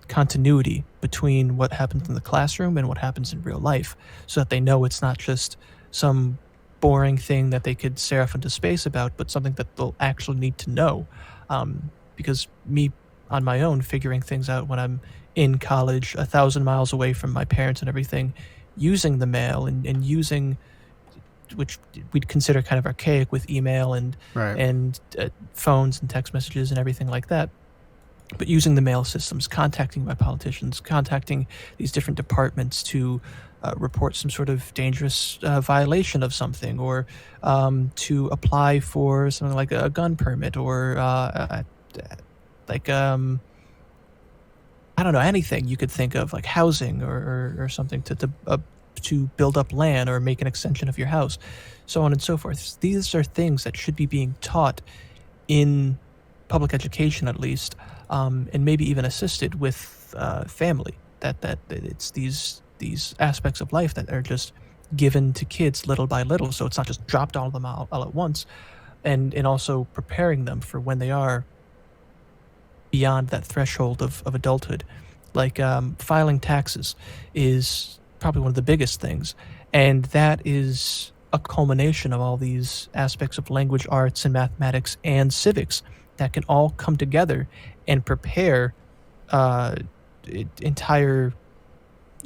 continuity between what happens in the classroom and what happens in real life, so that they know it's not just some boring thing that they could stare off into space about, but something that they'll actually need to know. Because me, on my own, figuring things out when I'm in college, 1,000 miles away from my parents and everything, using the mail and using, which we'd consider kind of archaic with email and phones and text messages and everything like that. But using the mail systems, contacting my politicians, contacting these different departments to report some sort of dangerous violation of something, or to apply for something like a gun permit, or like I don't know, anything you could think of, like housing or something to build up land or make an extension of your house, so on and so forth. These are things that should be being taught in public education, at least, and maybe even assisted with family. That it's these aspects of life that are just given to kids little by little, so it's not just dropped all of them all at once, and also preparing them for when they are beyond that threshold of adulthood. Like filing taxes is probably one of the biggest things, and that is a culmination of all these aspects of language arts and mathematics and civics that can all come together and prepare entire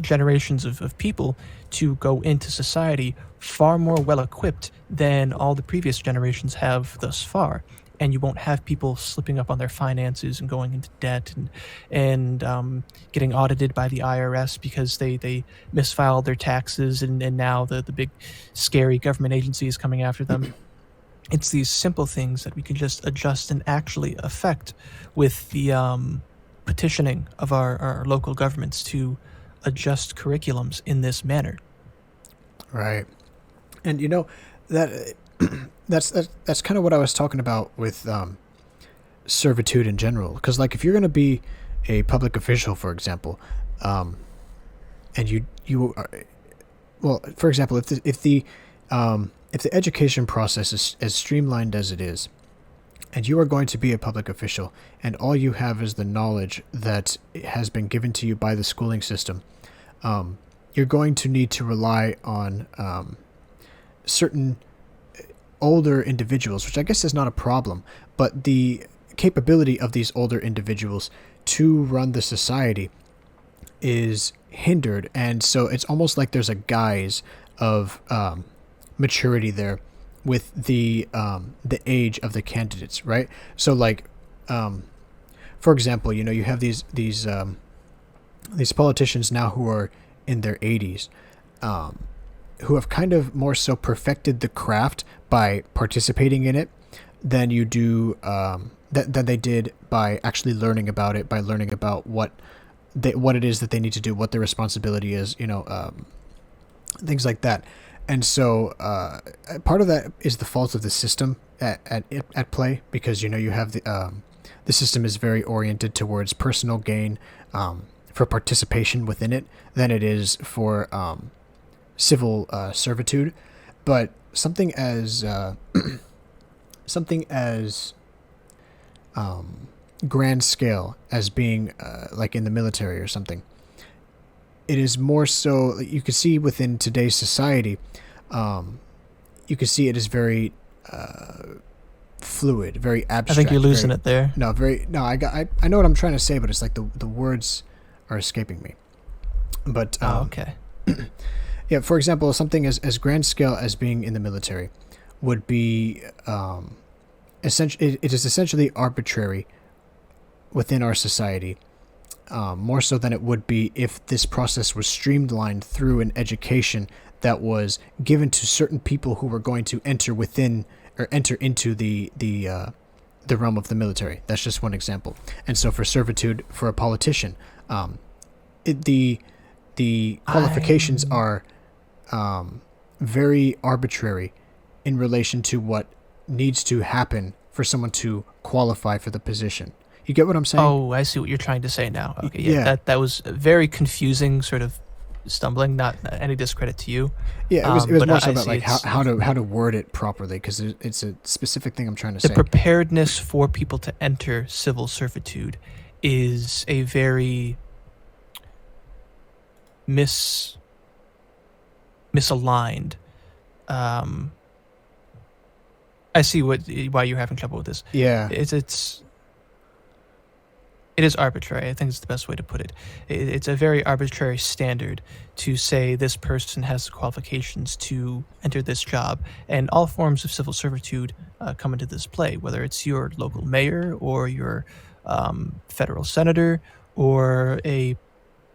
generations of people to go into society far more well equipped than all the previous generations have thus far. And you won't have people slipping up on their finances and going into debt and getting audited by the IRS because they misfiled their taxes, and now the big scary government agency is coming after them. It's these simple things that we can just adjust and actually affect with the petitioning of our local governments to adjust curriculums in this manner. Right. And you know that that's kind of what I was talking about with servitude in general. Because like if you're going to be a public official, for example, and you are, well, for example, if the education process is as streamlined as it is, and you are going to be a public official, and all you have is the knowledge that has been given to you by the schooling system, you're going to need to rely on certain older individuals, which I guess is not a problem, but the capability of these older individuals to run the society is hindered, and so it's almost like there's a guise of maturity there with the age of the candidates, right? So like, for example, you know, you have these politicians now who are in their 80s, who have kind of more so perfected the craft by participating in it than you do than they did by actually learning about it, by learning about what it is that they need to do, what their responsibility is, you know, things like that. And so part of that is the fault of the system at play, because you know you have the system is very oriented towards personal gain for participation within it than it is for civil servitude. But something as grand scale as being like in the military or something, it is more so you can see within today's society. You can see it is very fluid, very abstract. I think you're losing it there. I know what I'm trying to say, but it's like the words are escaping me. But okay. Yeah, for example, something as grand scale as being in the military would be it is essentially arbitrary within our society, more so than it would be if this process was streamlined through an education that was given to certain people who were going to enter into the realm of the military. That's just one example. And so for servitude for a politician, the qualifications are very arbitrary in relation to what needs to happen for someone to qualify for the position. You get what I'm saying? Oh, I see what you're trying to say now. Okay, yeah. That was very confusing, sort of stumbling. Not any discredit to you. Yeah, it was more so about like how to word it properly, because it's a specific thing I'm trying to say. The preparedness for people to enter civil servitude is a very misaligned I see why you're having trouble with this. Yeah. It is arbitrary. I think it's the best way to put it. It's a very arbitrary standard to say this person has the qualifications to enter this job, and all forms of civil servitude come into this play, whether it's your local mayor or your federal senator or a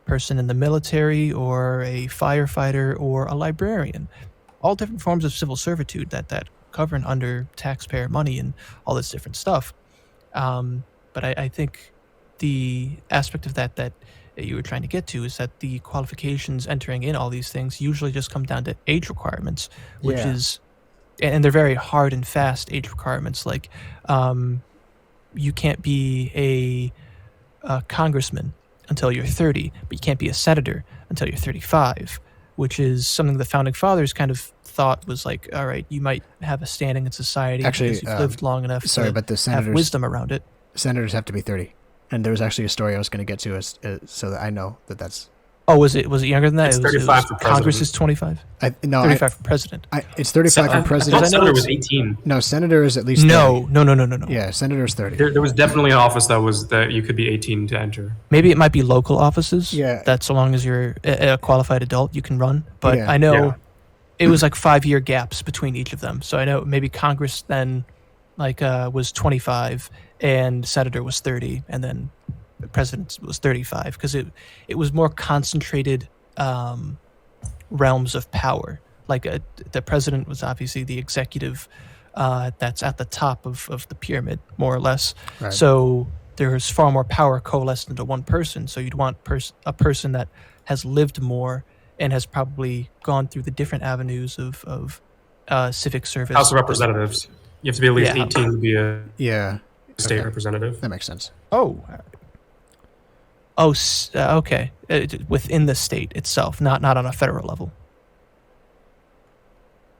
person in the military or a firefighter or a librarian. All different forms of civil servitude that govern under taxpayer money and all this different stuff. But I think the aspect of that you were trying to get to is that the qualifications entering in all these things usually just come down to age requirements, which Yeah. is, and they're very hard and fast age requirements. Like, you can't be a congressman until you're 30, but you can't be a senator until you're 35, which is something the founding fathers kind of thought was like, all right, you might have a standing in society Actually, because you've lived long enough sorry, to but the have senators wisdom around it. senators have to be 30. And there was actually a story I was going to get to, so that I know that's. Oh, was it younger than that? It's It was 35 for president. Congress is 25. 35 for president. It's 35 for I president. thought I know senator it's- was 18. No, senator is at least 30. No. Yeah, senator is 30. There was definitely an office that you could be 18 to enter. Maybe it might be local offices. Yeah. That so long as you're a qualified adult, you can run. But Yeah. I know Yeah. it was like 5-year gaps between each of them. So I know maybe Congress then was 25 and senator was 30, and then the president was 35 because it was more concentrated realms of power. Like the president was obviously the executive that's at the top of the pyramid, more or less. Right. So there's far more power coalesced into one person. So you'd want a person that has lived more and has probably gone through the different avenues of civic service. House of Representatives. You have to be at least Yeah. 18 to be a Yeah, state Okay. representative. that makes sense. Okay. Within the state itself, not on a federal level.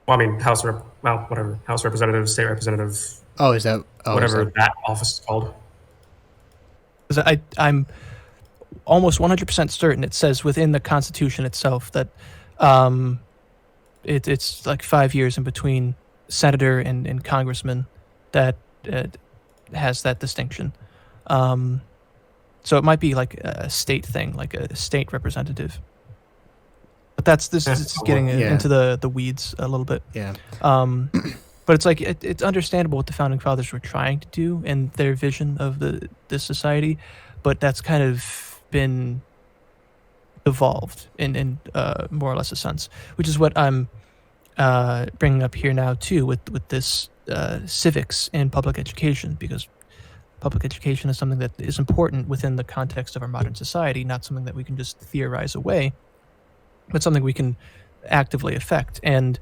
Well, I mean, whatever. House Representative, state representative, Oh, is that whatever Is that, that office is called. 'Cause I'm almost 100% certain it says within the Constitution itself that it's like 5 years in between senator and congressman that has that distinction. So it might be like a state thing, like a state representative. But this is getting Yeah. into the weeds a little bit. yeah. But it's like it's understandable what the founding fathers were trying to do and their vision of this society, but that's kind of been evolved in more or less a sense, which is what I'm bringing up here now too with this civics in public education, because public education is something that is important within the context of our modern society, not something that we can just theorize away, but something we can actively affect. And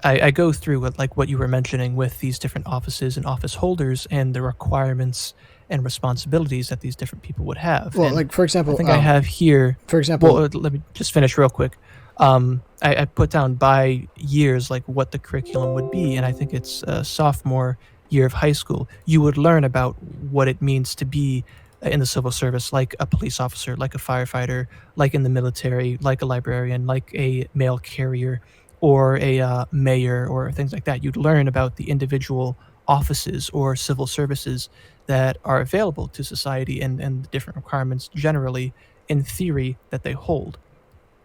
I go through what you were mentioning with these different offices and office holders and the requirements and responsibilities that these different people would have. Well, And like for example, I think I have here. For example, Well, let me just finish real quick. I put down by years like what the curriculum would be, and I think it's sophomore year of high school. You would learn about what it means to be in the civil service, like a police officer, like a firefighter, like in the military, like a librarian, like a mail carrier, or a mayor, or things like that. You'd learn about the individual offices or civil services that are available to society and the different requirements generally, in theory, that they hold.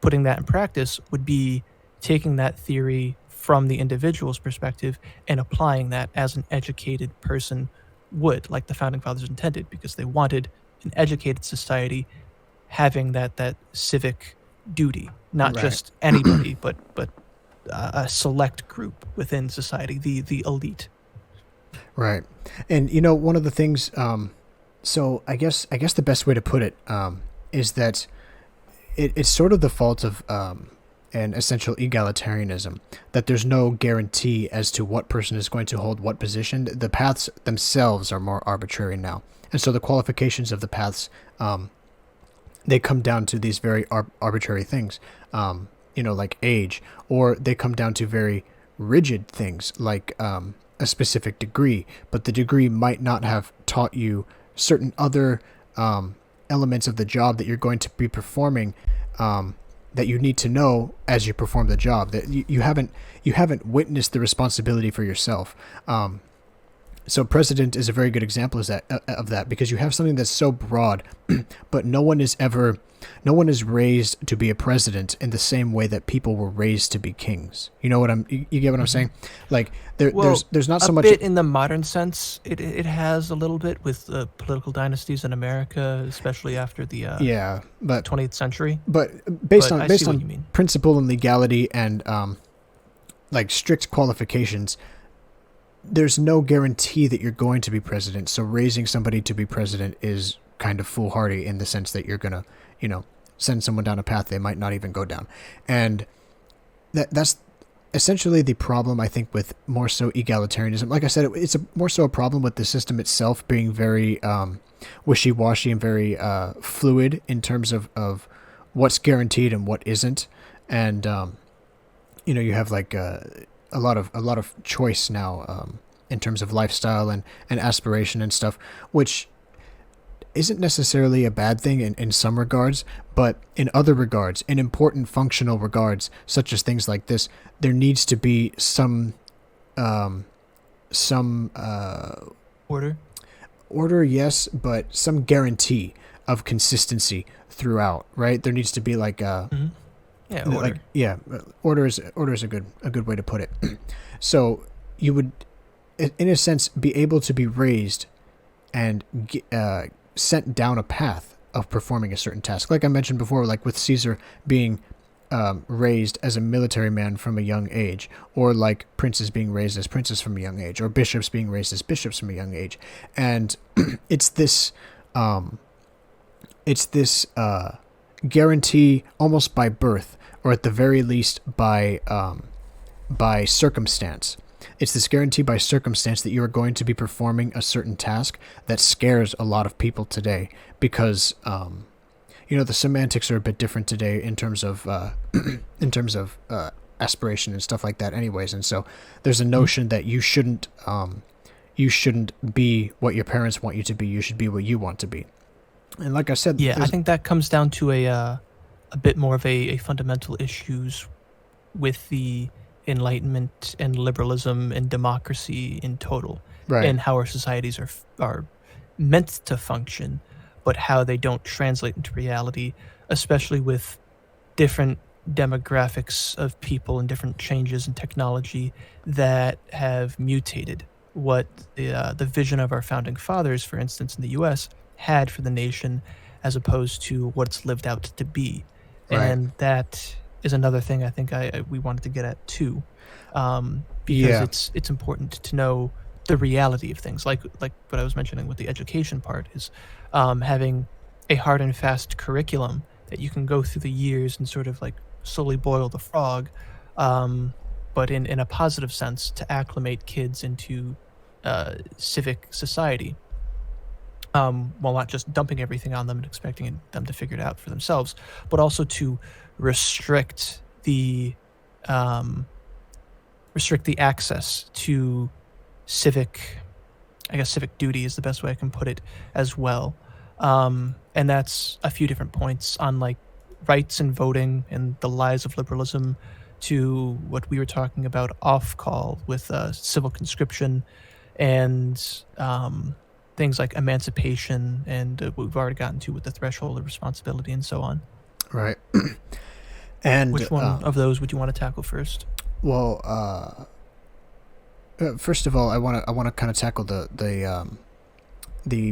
Putting that in practice would be taking that theory from the individual's perspective and applying that as an educated person would, like the founding fathers intended, because they wanted an educated society having that civic duty, not Right. just anybody, but a select group within society, the elite. Right. And one of the things, so I guess the best way to put it is that it's sort of the fault of an essential egalitarianism, that there's no guarantee as to what person is going to hold what position. The paths themselves are more arbitrary now. And so the qualifications of the paths, they come down to these very arbitrary things, like age, or they come down to very rigid things like a specific degree, but the degree might not have taught you certain other elements of the job that you're going to be performing that you need to know as you perform the job, that you haven't witnessed the responsibility for yourself. So president is a very good example of that, because you have something that's so broad, but no one is raised to be a president in the same way that people were raised to be kings. You know what you get what I'm saying? Like there's not so much a bit in the modern sense. It has a little bit with political dynasties in America, especially after the 20th century. But based on what principle and legality and like strict qualifications, there's no guarantee that you're going to be president. So raising somebody to be president is kind of foolhardy in the sense that you're going to, send someone down a path they might not even go down. And that's essentially the problem, I think, with more so egalitarianism. Like I said, it's more so a problem with the system itself being very wishy-washy and very fluid in terms of what's guaranteed and what isn't. And, you have like a lot of choice now in terms of lifestyle and aspiration and stuff, which isn't necessarily a bad thing in some regards, but in other regards, in important functional regards, such as things like this, there needs to be some order, yes, but some guarantee of consistency throughout, right? There needs to be like order is a good way to put it. So you would, in a sense, be able to be raised and sent down a path of performing a certain task. Like I mentioned before, like with Caesar being raised as a military man from a young age, or like princes being raised as princes from a young age, or bishops being raised as bishops from a young age. And it's this guarantee almost by birth, or at the very least by circumstance. It's this guarantee by circumstance that you are going to be performing a certain task that scares a lot of people today, because the semantics are a bit different today in terms of aspiration and stuff like that anyways. And so there's a notion that you shouldn't be what your parents want you to be. You should be what you want to be. And like I said, I think that comes down to a bit more of a fundamental issues with the Enlightenment and liberalism and democracy in total, right, and how our societies are meant to function, but how they don't translate into reality, especially with different demographics of people and different changes in technology that have mutated what the vision of our founding fathers, for instance, in the U.S., had for the nation, as opposed to what it's lived out to be. Right. And that is another thing I think we wanted to get at too, because it's important to know the reality of things, like what I was mentioning with the education part is having a hard and fast curriculum that you can go through the years and sort of like slowly boil the frog, but in a positive sense, to acclimate kids into civic society, while not just dumping everything on them and expecting them to figure it out for themselves, but also to restrict the access to civic duty is the best way I can put it as well. And that's a few different points on like rights and voting and the lies of liberalism, to what we were talking about off call with civil conscription and things like emancipation and what we've already gotten to with the threshold of responsibility and so on. Right. And which one of those would you want to tackle first? Well, first of all, I want to kind of tackle the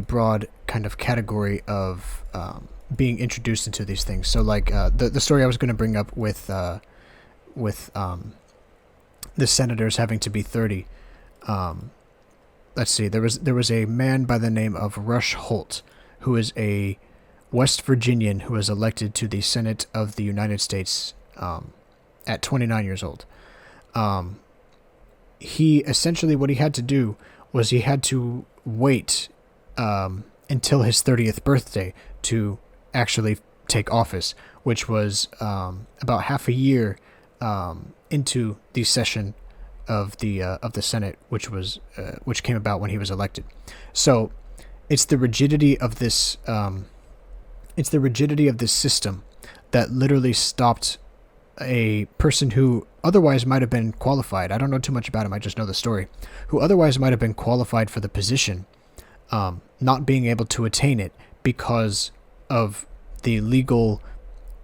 broad kind of category of being introduced into these things. So, like the story I was going to bring up with the senators having to be 30. Let's see. There was a man by the name of Rush Holt, who is a West Virginian who was elected to the Senate of the United States at 29 years old. He essentially, what he had to do was he had to wait until his 30th birthday to actually take office, which was about half a year into the session of the Senate, which came about when he was elected. So it's the rigidity of this. It's the rigidity of this system that literally stopped a person who otherwise might have been qualified. I don't know too much about him. I just know the story. Who otherwise might have been qualified for the position, not being able to attain it because of the legal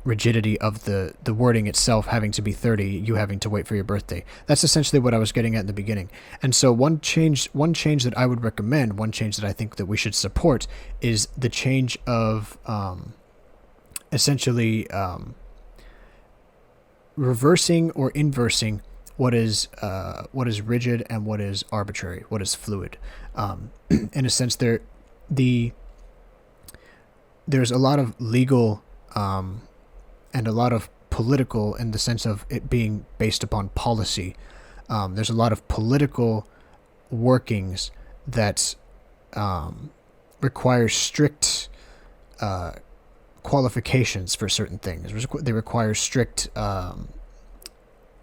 rigidity of the wording itself having to be 30, you having to wait for your birthday. That's essentially what I was getting at in the beginning. And so one change that I would recommend, one change that I think that we should support, is the change of essentially reversing or inversing what is rigid and what is arbitrary, what is fluid. In a sense, there's a lot of legal and a lot of political, in the sense of it being based upon policy. There's a lot of political workings that require strict qualifications for certain things. They require strict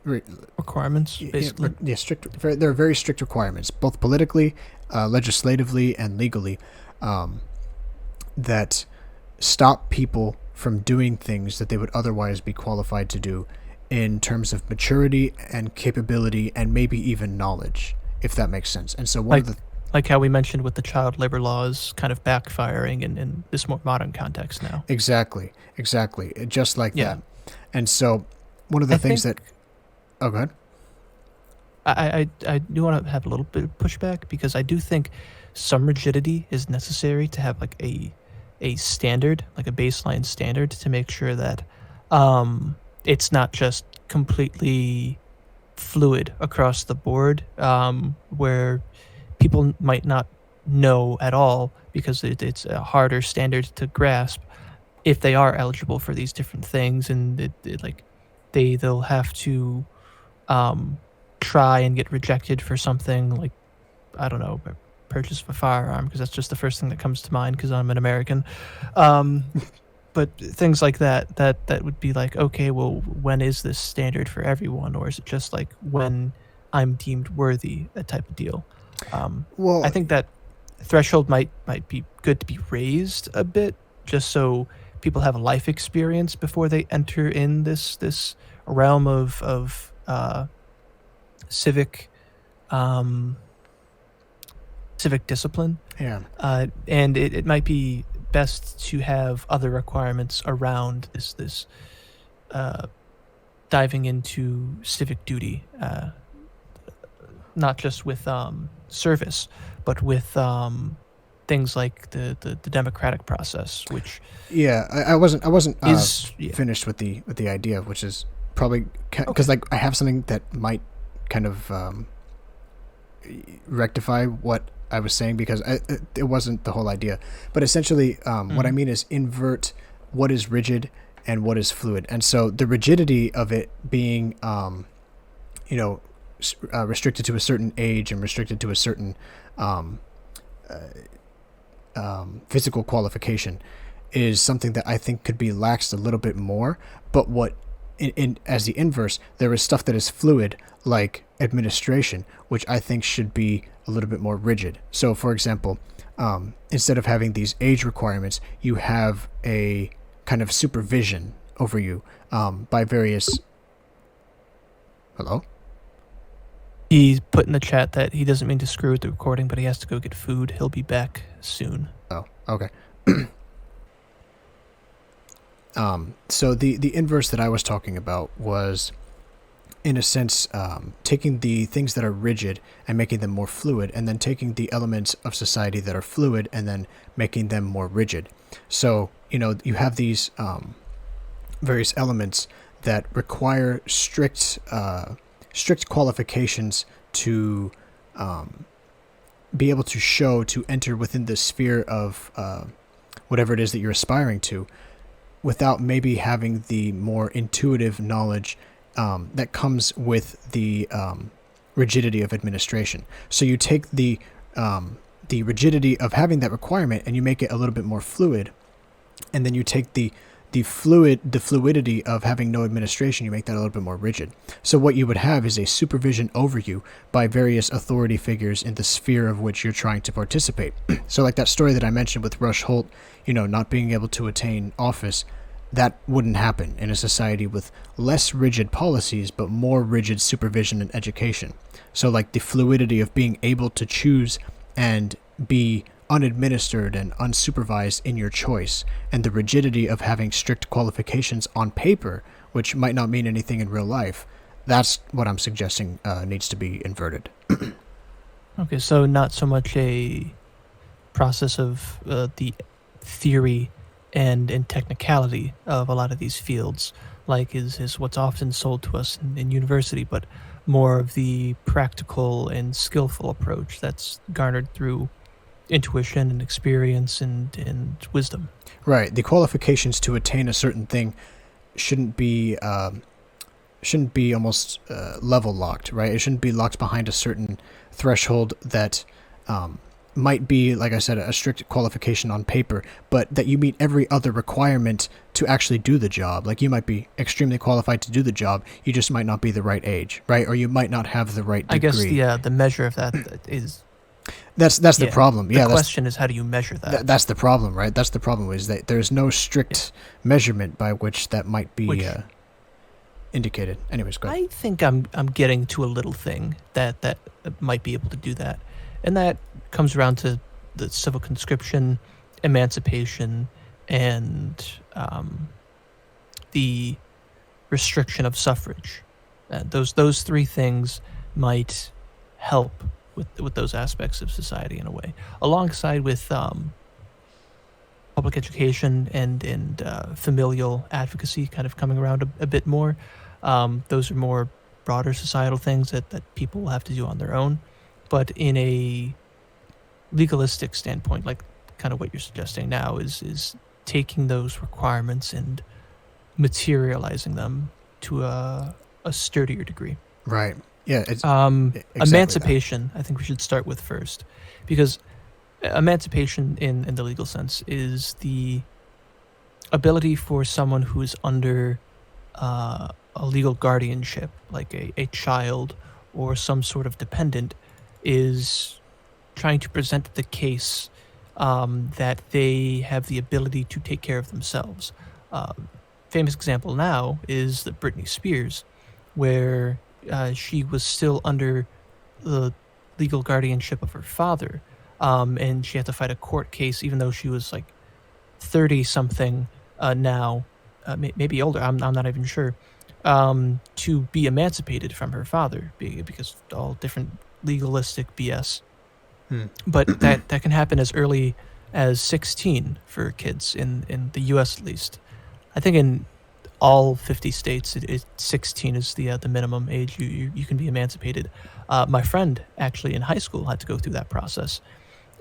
requirements, basically. Yeah, strict. There are very strict requirements, both politically, legislatively, and legally, that stop people from doing things that they would otherwise be qualified to do in terms of maturity and capability and maybe even knowledge, if that makes sense. And so like how we mentioned with the child labor laws kind of backfiring in this more modern context now. Exactly. Just like that. And so one of the things that... Oh, go ahead. I do want to have a little bit of pushback, because I do think some rigidity is necessary to have like a standard, like a baseline standard, to make sure that it's not just completely fluid across the board, where people might not know at all, because it's a harder standard to grasp if they are eligible for these different things, and they'll have to try and get rejected for something like, I don't know, purchase of a firearm, because that's just the first thing that comes to mind because I'm an American. But things like that would be like, okay, well, when is this standard for everyone, or is it just like when I'm deemed worthy, that type of deal? Well, I think that threshold might be good to be raised a bit, just so people have a life experience before they enter in this realm of civic discipline. Yeah. And it might be best to have other requirements around this diving into civic duty, not just with service, but with things like the democratic process, which I wasn't finished with the idea, which is probably because like I have something that might kind of rectify what I was saying, because it wasn't the whole idea, but essentially what I mean is invert what is rigid and what is fluid. And so the rigidity of it being restricted to a certain age and restricted to a certain physical qualification is something that I think could be laxed a little bit more. But what in as the inverse, there is stuff that is fluid, like administration, which I think should be a little bit more rigid. So for example, instead of having these age requirements, you have a kind of supervision over you by various... Hello? He's put in the chat that he doesn't mean to screw with the recording, but he has to go get food. He'll be back soon. Oh, okay. So the inverse that I was talking about was, in a sense, taking the things that are rigid and making them more fluid, and then taking the elements of society that are fluid and then making them more rigid. So, you have these various elements that require strict qualifications to be able to enter within the sphere of whatever it is that you're aspiring to, without maybe having the more intuitive knowledge that comes with the rigidity of administration. So you take the rigidity of having that requirement and you make it a little bit more fluid, and then you take the fluidity of having no administration, you make that a little bit more rigid. So what you would have is a supervision over you by various authority figures in the sphere of which you're trying to participate. So like that story that I mentioned with Rush Holt, not being able to attain office, that wouldn't happen in a society with less rigid policies but more rigid supervision and education. So like the fluidity of being able to choose and be unadministered and unsupervised in your choice, and the rigidity of having strict qualifications on paper, which might not mean anything in real life. That's what I'm suggesting needs to be inverted. Okay, so not so much a process of the theory and technicality of a lot of these fields, like is what's often sold to us in university, but more of the practical and skillful approach that's garnered through intuition and experience and wisdom. Right. The qualifications to attain a certain thing shouldn't be almost level locked, right? It shouldn't be locked behind a certain threshold that might be, like I said, a strict qualification on paper, but that you meet every other requirement to actually do the job. Like you might be extremely qualified to do the job, you just might not be the right age, right? Or you might not have the right degree. I guess the measure of that is... That's the problem. The question is, how do you measure that? That's the problem, right? That's the problem, is that there's no strict measurement by which that might be indicated. Anyways, go ahead. I think I'm getting to a little thing that might be able to do that. And that comes around to the Civic Conscription, emancipation, and the restriction of suffrage. Those three things might help with those aspects of society in a way, alongside with public education and familial advocacy kind of coming around a bit more. Those are more broader societal things that people will have to do on their own. But in a legalistic standpoint, like kind of what you're suggesting now, is taking those requirements and materializing them to a sturdier degree. Right. Yeah. It's exactly emancipation, that. I think we should start with first, because emancipation in the legal sense is the ability for someone who is under a legal guardianship, like a child or some sort of dependent, is trying to present the case that they have the ability to take care of themselves. Famous example now is the Britney Spears, where she was still under the legal guardianship of her father, and she had to fight a court case even though she was like 30-something now, maybe older, I'm not even sure, to be emancipated from her father because all different legalistic BS. But that can happen as early as 16 for kids in the U.S. at least. I think in all 50 states, 16 is the minimum age you can be emancipated. My friend actually in high school had to go through that process,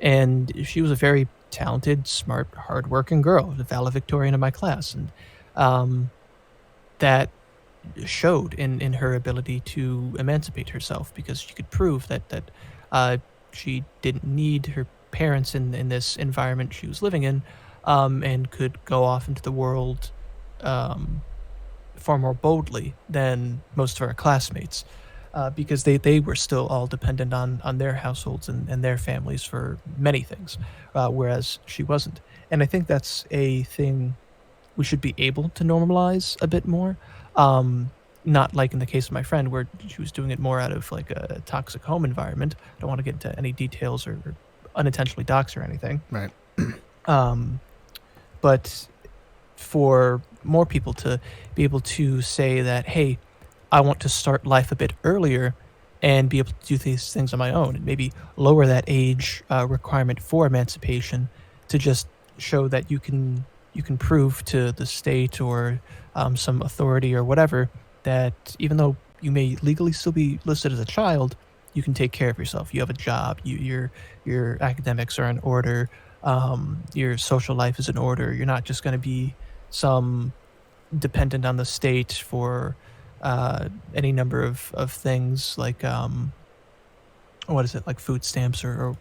and she was a very talented, smart, hardworking girl, the valedictorian of my class, and that showed in her ability to emancipate herself because she could prove that she didn't need her parents in this environment she was living in, and could go off into the world far more boldly than most of our classmates, because they were still all dependent on their households and their families for many things, whereas she wasn't. And I think that's a thing we should be able to normalize a bit more. Not like in the case of my friend where she was doing it more out of like a toxic home environment. I don't want to get into any details or unintentionally dox or anything. Right. But for more people to be able to say that, hey, I want to start life a bit earlier and be able to do these things on my own, and maybe lower that age requirement for emancipation to just show that you can prove to the state or some authority or whatever that even though you may legally still be listed as a child, you can take care of yourself. You have a job. Your academics are in order. Your social life is in order. You're not just going to be some dependent on the state for any number of things like like food stamps or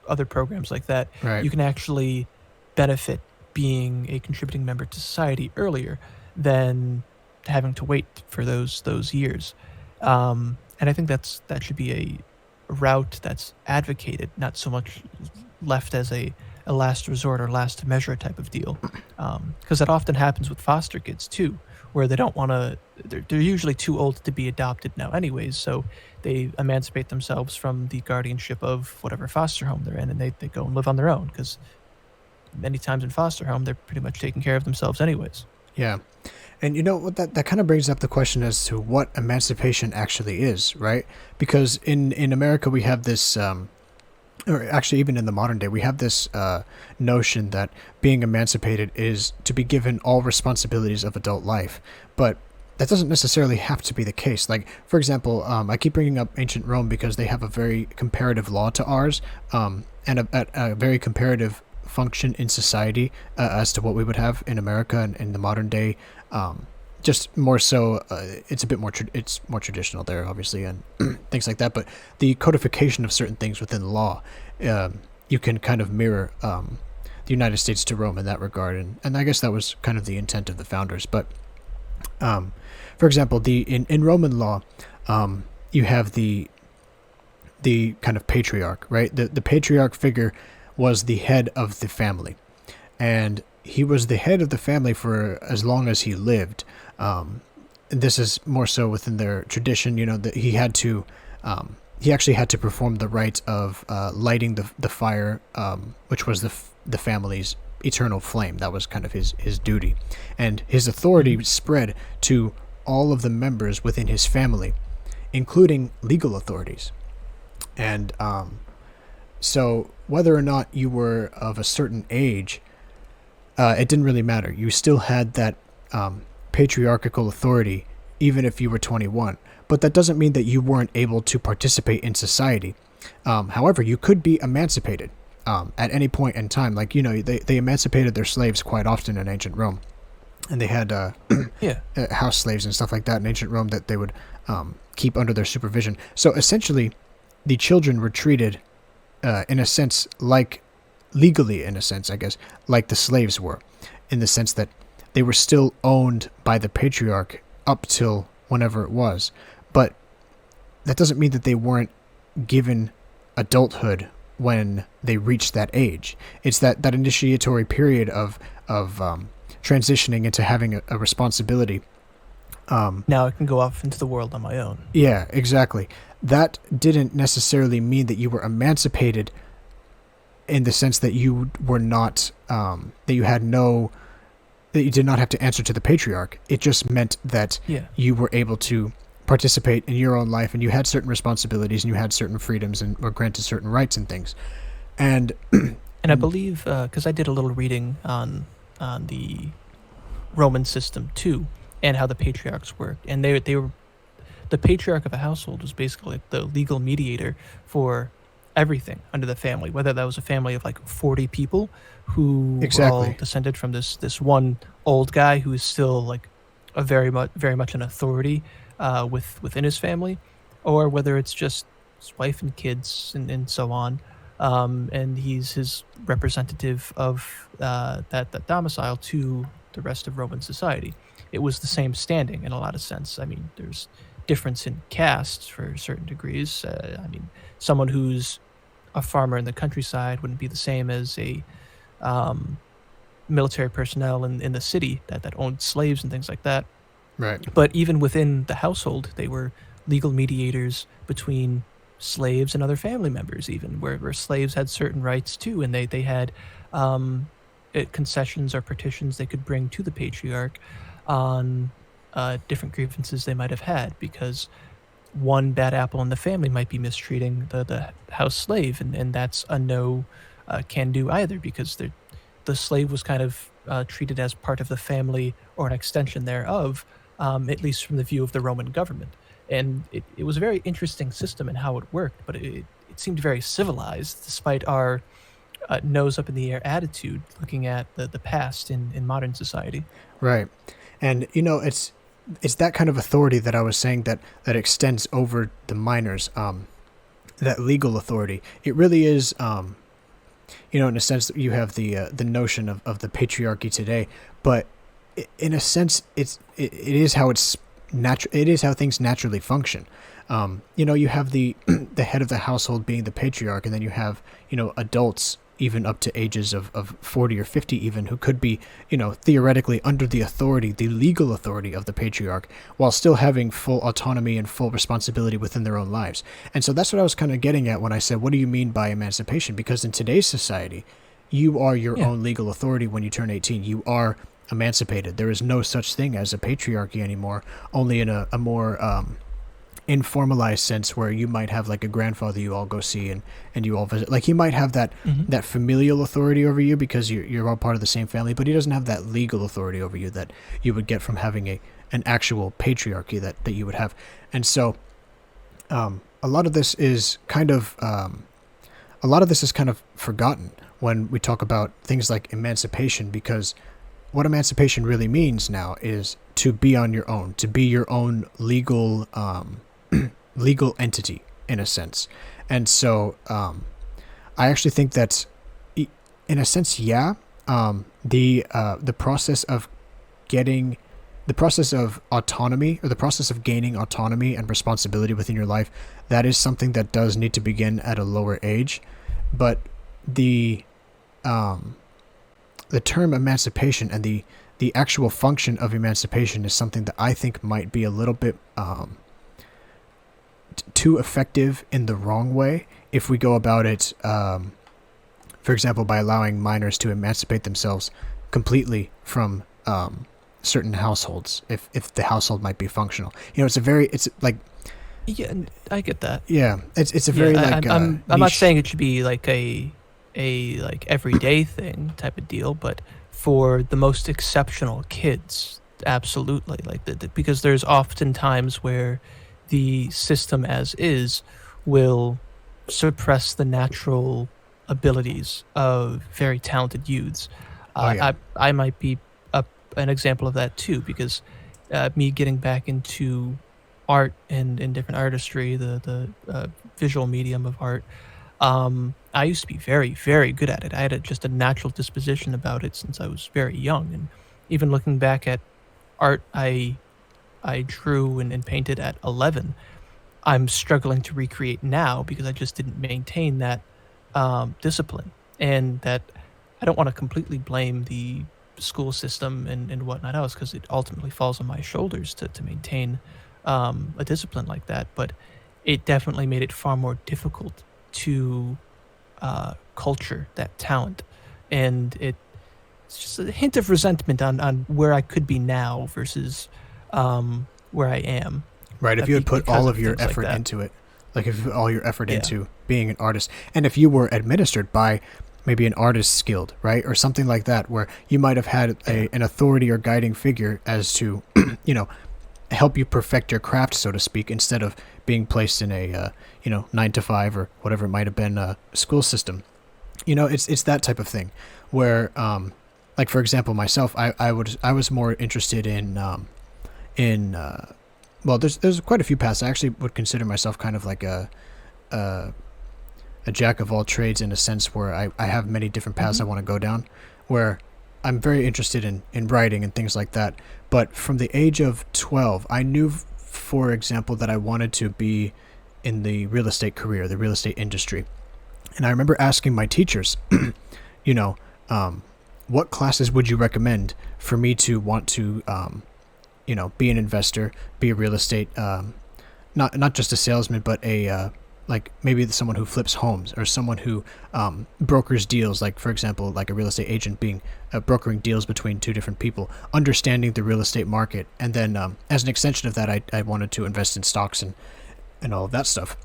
other programs like that. Right. You can actually benefit being a contributing member to society earlier than having to wait for those years. And I think that should be a route that's advocated, not so much left as a a last resort or last measure type of deal, because that often happens with foster kids too, where they don't want to. They're usually too old to be adopted now, anyways. So they emancipate themselves from the guardianship of whatever foster home they're in, and they go and live on their own, because many times in foster home they're pretty much taking care of themselves anyways. Yeah. And you know what, that kind of brings up the question as to what emancipation actually is, right? Because in America we have this, or actually even in the modern day, we have this notion that being emancipated is to be given all responsibilities of adult life. But that doesn't necessarily have to be the case. Like, for example, I keep bringing up ancient Rome because they have a very comparative law to ours, and a very comparative function in society as to what we would have in America and in the modern day. Just more so, it's a bit more it's more traditional there, obviously, and things like that. But the codification of certain things within law, you can kind of mirror the United States to Rome in that regard, and I guess that was kind of the intent of the founders. But for example, in Roman law, you have the kind of patriarch, right? The patriarch figure was the head of the family, and he was the head of the family for as long as he lived. This is more so within their tradition, that he actually had to perform the rite of lighting the fire, which was the family's eternal flame. That was kind of his duty, and his authority spread to all of the members within his family, including legal authorities. And so whether or not you were of a certain age, it didn't really matter. You still had that patriarchal authority, even if you were 21. But that doesn't mean that you weren't able to participate in society. However, you could be emancipated at any point in time. Like, they emancipated their slaves quite often in ancient Rome. And they had house slaves and stuff like that in ancient Rome that they would keep under their supervision. So essentially, the children were treated, in a sense, legally, in a sense, I guess, like the slaves were, in the sense that they were still owned by the patriarch up till whenever it was. But that doesn't mean that they weren't given adulthood when they reached that age. It's that initiatory period of transitioning into having a responsibility. Now I can go off into the world on my own. Yeah, exactly. That didn't necessarily mean that you were emancipated in the sense that you were not, that you did not have to answer to the patriarch. It just meant that you were able to participate in your own life, and you had certain responsibilities, and you had certain freedoms, and were granted certain rights and things. And I believe, because I did a little reading on the Roman system too, and how the patriarchs worked, and they were the patriarch of a household was basically like the legal mediator for everything under the family, whether that was a family of like 40 people who were all descended from this one old guy who is still like a very much an authority within his family, or whether it's just his wife and kids and so on, and he's his representative of that domicile to the rest of Roman society. It was the same standing in a lot of sense. I mean, there's difference in castes for certain degrees. I mean, someone who's a farmer in the countryside wouldn't be the same as a military personnel in the city that owned slaves and things like that. Right. But even within the household, they were legal mediators between slaves and other family members, even where slaves had certain rights too, and they had concessions or petitions they could bring to the patriarch on different grievances they might have had, because one bad apple in the family might be mistreating the house slave, and that's a no can do either, because the slave was kind of treated as part of the family or an extension thereof, at least from the view of the Roman government. And it was a very interesting system in how it worked, but it seemed very civilized despite our nose up in the air attitude looking at the past in modern society. Right. And it's that kind of authority that I was saying that extends over the minors, that legal authority. It really is, in a sense that you have the notion of the patriarchy today, but in a sense it is how it's natural. It is how things naturally function. You have the the head of the household being the patriarch, and then you have adults even up to ages of 40 or 50 even, who could be, theoretically under the legal authority of the patriarch, while still having full autonomy and full responsibility within their own lives. And so that's what I was kind of getting at when I said, what do you mean by emancipation? Because in today's society, you are your own legal authority when you turn 18. You are emancipated. There is no such thing as a patriarchy anymore, only in a more informalized sense, where you might have like a grandfather you all go see and you all visit. Like, he might have that that familial authority over you because you're all part of the same family, but he doesn't have that legal authority over you that you would get from having an actual patriarchy that you would have. And so a lot of this is kind of forgotten when we talk about things like emancipation, because what emancipation really means now is to be on your own, to be your own legal legal entity in a sense. And so I actually think that in a sense, the process of autonomy, or the process of gaining autonomy and responsibility within your life, that is something that does need to begin at a lower age. But the term emancipation and the actual function of emancipation is something that I think might be a little bit too effective in the wrong way if we go about it, for example, by allowing minors to emancipate themselves completely from certain households, if the household might be functional. It's like... Yeah, I get that. Yeah, it's a very I'm not saying it should be like a like everyday thing type of deal, but for the most exceptional kids, absolutely, because there's often times where the system as is will suppress the natural abilities of very talented youths. I might be an example of that too, because me getting back into art and different artistry, the visual medium of art, I used to be very, very good at it. I had just a natural disposition about it since I was very young. And even looking back at art I drew and painted at 11, I'm struggling to recreate now because I just didn't maintain that discipline. And that I don't want to completely blame the school system and whatnot else, because it ultimately falls on my shoulders to maintain a discipline like that. But it definitely made it far more difficult to culture that talent, and it's just a hint of resentment on where I could be now versus where I am. Right, if you had put all of your effort into it, like if you put all your effort into being an artist, and if you were administered by maybe an artist's guild, right, or something like that, where you might have had an authority or guiding figure as to, help you perfect your craft, so to speak, instead of being placed in a 9 to 5 or whatever it might have been school system. It's that type of thing where, like for example, myself, I was more interested in well, there's quite a few paths. I actually would consider myself kind of like a jack of all trades, in a sense where I have many different paths I want to go down, where I'm very interested in writing and things like that. But from the age of 12, I knew, for example, that I wanted to be in the real estate career, the real estate industry. And I remember asking my teachers, what classes would you recommend for me to want to, be an investor, be a real estate, not just a salesman, but like maybe someone who flips homes, or someone who brokers deals, like for example, like a real estate agent being brokering deals between two different people, understanding the real estate market. And then as an extension of that, I wanted to invest in stocks and all of that stuff.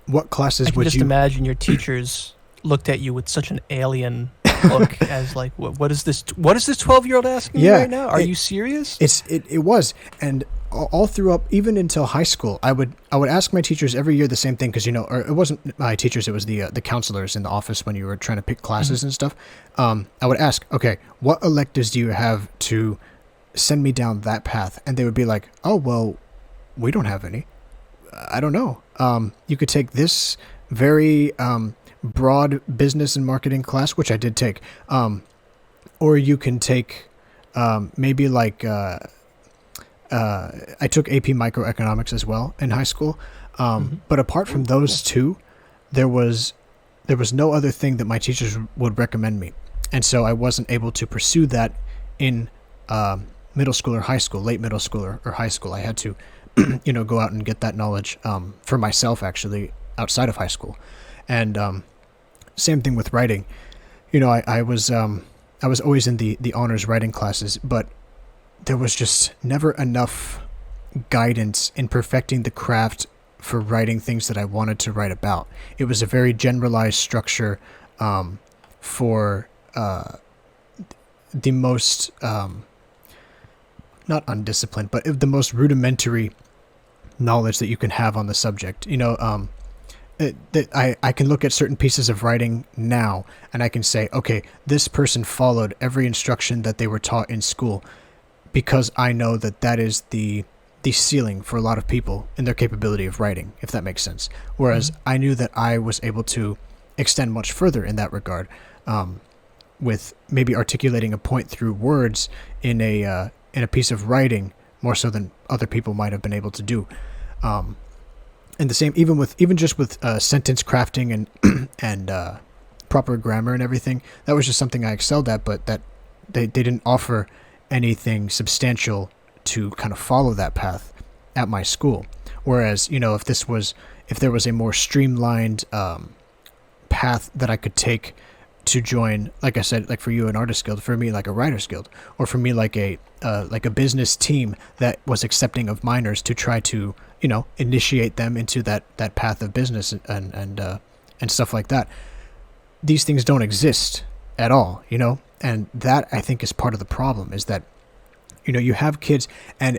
What classes would you... I can just imagine your teachers looked at you with such an alien look as like, what is this 12-year-old asking me right now? Are you serious? It was. And all through up, even until high school, I would ask my teachers every year the same thing, because or it wasn't my teachers, it was the counselors in the office when you were trying to pick classes and stuff. I would ask, okay, what electives do you have to send me down that path? And they would be like, oh well, we don't have any. I don't know. You could take this very broad business and marketing class, which I did take, or you can take maybe like I took AP microeconomics as well in high school. But apart from those two, there was there was no other thing that my teachers would recommend me. And so I wasn't able to pursue that in middle school or high school, late middle school or high school. I had to, go out and get that knowledge for myself, actually, outside of high school. And same thing with writing. I was always in the honors writing classes, but there was just never enough guidance in perfecting the craft for writing things that I wanted to write about. It was a very generalized structure for the most, not undisciplined, but the most rudimentary knowledge that you can have on the subject. I can look at certain pieces of writing now and I can say, okay, this person followed every instruction that they were taught in school, because I know that is the ceiling for a lot of people in their capability of writing, if that makes sense. Whereas I knew that I was able to extend much further in that regard, with maybe articulating a point through words in a piece of writing more so than other people might have been able to do. And the same, even just with sentence crafting and proper grammar and everything, that was just something I excelled at, but that they didn't offer anything substantial to kind of follow that path at my school. Whereas, if there was a more streamlined path that I could take to join, like I said, like for you, an artist guild, for me, like a writer's guild, or for me, like a business team that was accepting of minors to try to, initiate them into that path of business and stuff like that. These things don't exist at all, and that I think is part of the problem, is that, you have kids and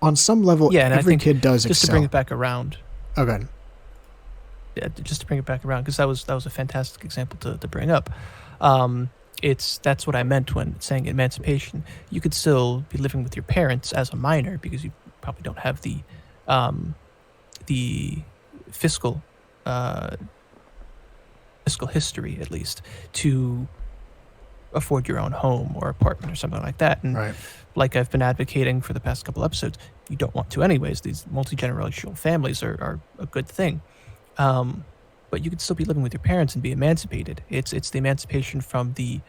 on some level, and every kid does just excel. To bring it back around. Okay. Yeah, just to bring it back around, because that was a fantastic example to bring up. That's what I meant when saying emancipation. You could still be living with your parents as a minor because you probably don't have the fiscal history, at least, to afford your own home or apartment or something like that. And right. Like I've been advocating for the past couple episodes, you don't want to anyways. These multi-generational families are a good thing. But you could still be living with your parents and be emancipated. It's the emancipation from the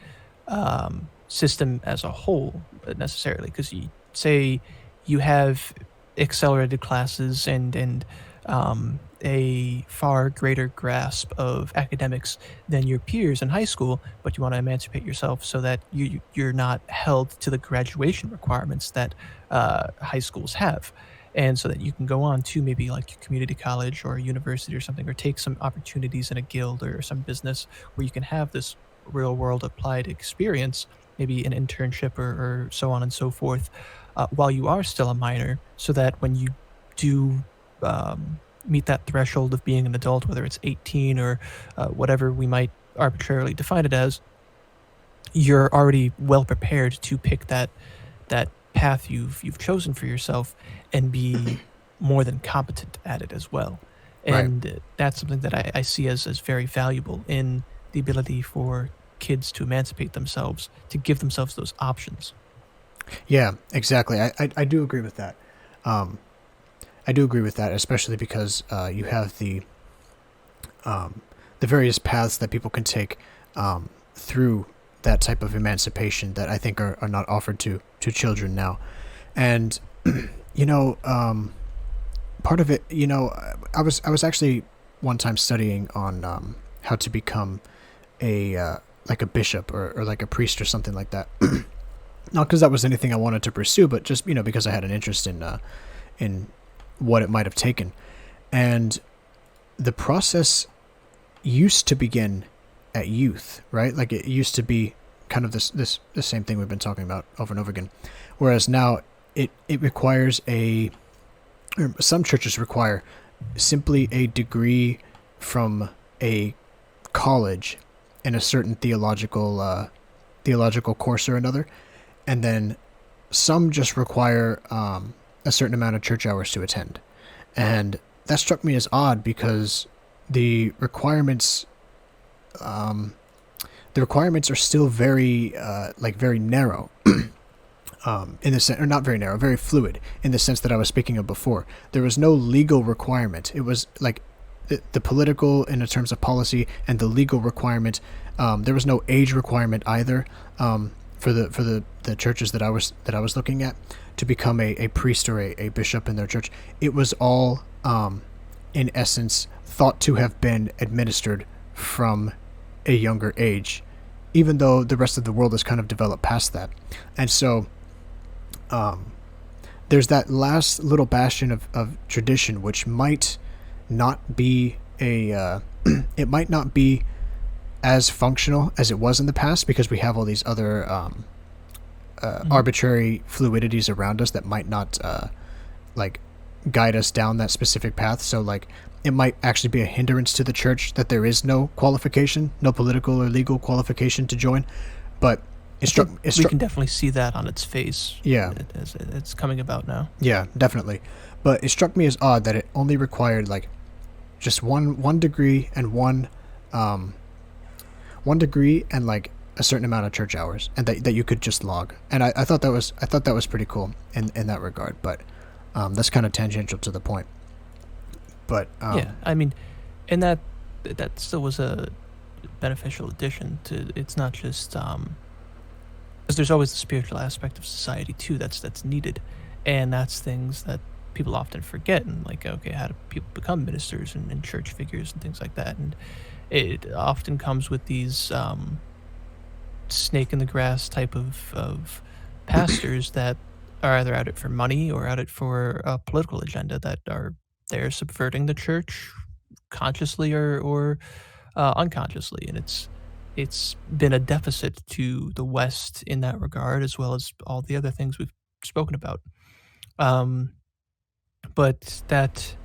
system as a whole, necessarily, because you say you have accelerated classes and a far greater grasp of academics than your peers in high school, but you want to emancipate yourself so that you're not held to the graduation requirements that high schools have. And so that you can go on to maybe like your community college or a university or something, or take some opportunities in a guild or some business where you can have this real world applied experience, maybe an internship or so on and so forth, while you are still a minor, so that when you do meet that threshold of being an adult, whether it's 18 or whatever we might arbitrarily define it as, you're already well prepared to pick that path you've chosen for yourself and be more than competent at it as well. And right. That's something that I see as very valuable in the ability for kids to emancipate themselves, to give themselves those options. Yeah, exactly. I do agree with that. I do agree with that, especially because you have the various paths that people can take through that type of emancipation that I think are not offered to children now. And part of it, I was actually one time studying on how to become a bishop or like a priest or something like that. Not because that was anything I wanted to pursue, but just because I had an interest in what it might have taken. And the process used to begin at youth, right? Like it used to be kind of this same thing we've been talking about over and over again. Whereas now it requires some churches require simply a degree from a college in a certain theological course or another. And then some just require a certain amount of church hours to attend. And that struck me as odd because the requirements are still very very narrow in the sense, or not very narrow, very fluid in the sense that I was speaking of before. There was no legal requirement. It was like the political in terms of policy and the legal requirement. There was no age requirement either for the churches that I was looking at to become a priest or a bishop in their church. It was all in essence thought to have been administered from a younger age, even though the rest of the world has kind of developed past that. And so there's that last little bastion of tradition, which might not be it might not be as functional as it was in the past, because we have all these other arbitrary fluidities around us that might not like guide us down that specific path. So like it might actually be a hindrance to the church that there is no qualification, no political or legal qualification to join. But we can definitely see that on its face. Yeah, as it's coming about now. Yeah, definitely. But it struck me as odd that it only required like just one degree and one degree and like a certain amount of church hours, and that you could just log. And I thought that was pretty cool in that regard. But that's kind of tangential to the point. But yeah, I mean, and that still was a beneficial addition to. It's not just because there's always the spiritual aspect of society too that's needed, and that's things that people often forget. And like, okay, how do people become ministers and church figures and things like that? And it often comes with these snake in the grass type of pastors that are either at it for money or at it for a political agenda, that are there subverting the church consciously or unconsciously. And it's been a deficit to the West in that regard, as well as all the other things we've spoken about. But that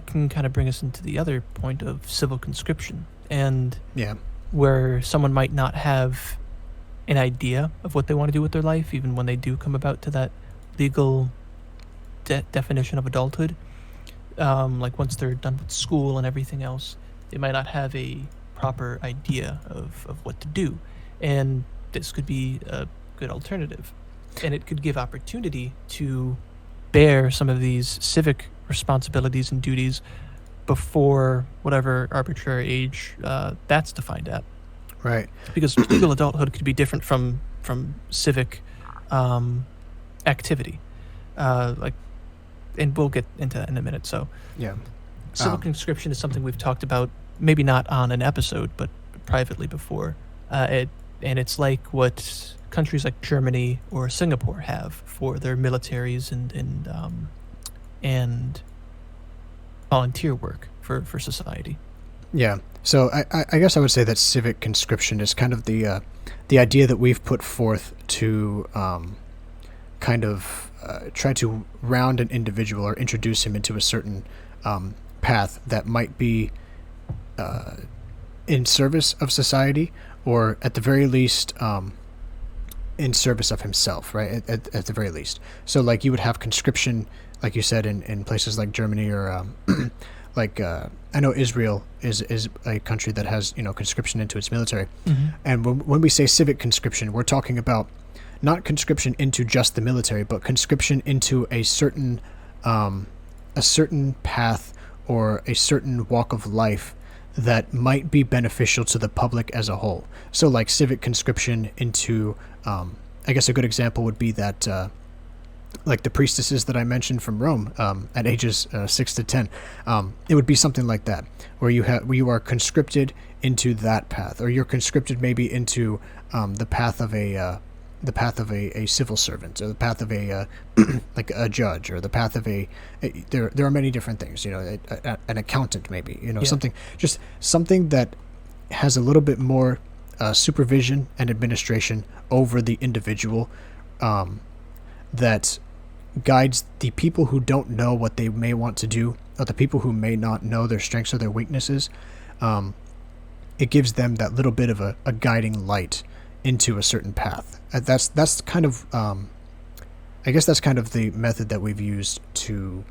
can kind of bring us into the other point of civil conscription, and where someone might not have an idea of what they want to do with their life, even when they do come about to that legal definition of adulthood. Like once they're done with school and everything else, they might not have a proper idea of what to do. And this could be a good alternative. And it could give opportunity to bear some of these civic responsibilities and duties before whatever arbitrary age that's defined at. Right. Because legal adulthood could be different from civic activity. And we'll get into that in a minute. So yeah, civil conscription is something we've talked about, maybe not on an episode, but privately before. And it's like what countries like Germany or Singapore have for their militaries and volunteer work for society. Yeah. So I guess I would say that civic conscription is kind of the idea that we've put forth to kind of try to round an individual or introduce him into a certain path that might be in service of society, or at the very least in service of himself, right? At the very least. So like you would have conscription, like you said, in places like Germany or like I know Israel is a country that has conscription into its military. Mm-hmm. And when we say civic conscription, we're talking about not conscription into just the military, but conscription into a certain path or a certain walk of life that might be beneficial to the public as a whole. So like civic conscription into, I guess a good example would be that like the priestesses that I mentioned from Rome at ages 6 to 10. It would be something like that, where you are conscripted into that path, or you're conscripted maybe into the path of a civil servant, or the path of a like a judge, or the path of there are many different things, an accountant maybe, something that has a little bit more supervision and administration over the individual, that guides the people who don't know what they may want to do, or the people who may not know their strengths or their weaknesses. It gives them that little bit of a guiding light into a certain path. That's kind of, I guess that's kind of the method that we've used to,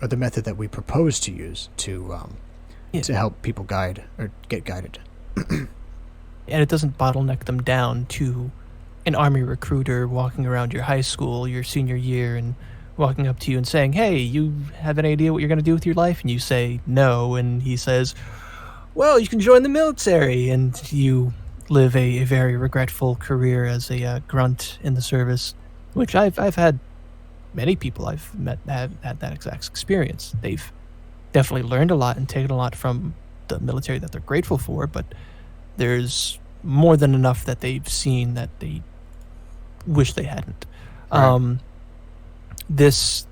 or the method that we propose to use to help people guide or get guided. And it doesn't bottleneck them down to an army recruiter walking around your high school your senior year and walking up to you and saying, "Hey, you have any idea what you're going to do with your life?" And you say no, and he says, "Well, you can join the military," and you live a very regretful career as a grunt in the service, which I've had many people I've met have had that exact experience. They've definitely learned a lot and taken a lot from the military that they're grateful for, but there's more than enough that they've seen that they wish they hadn't. Right. This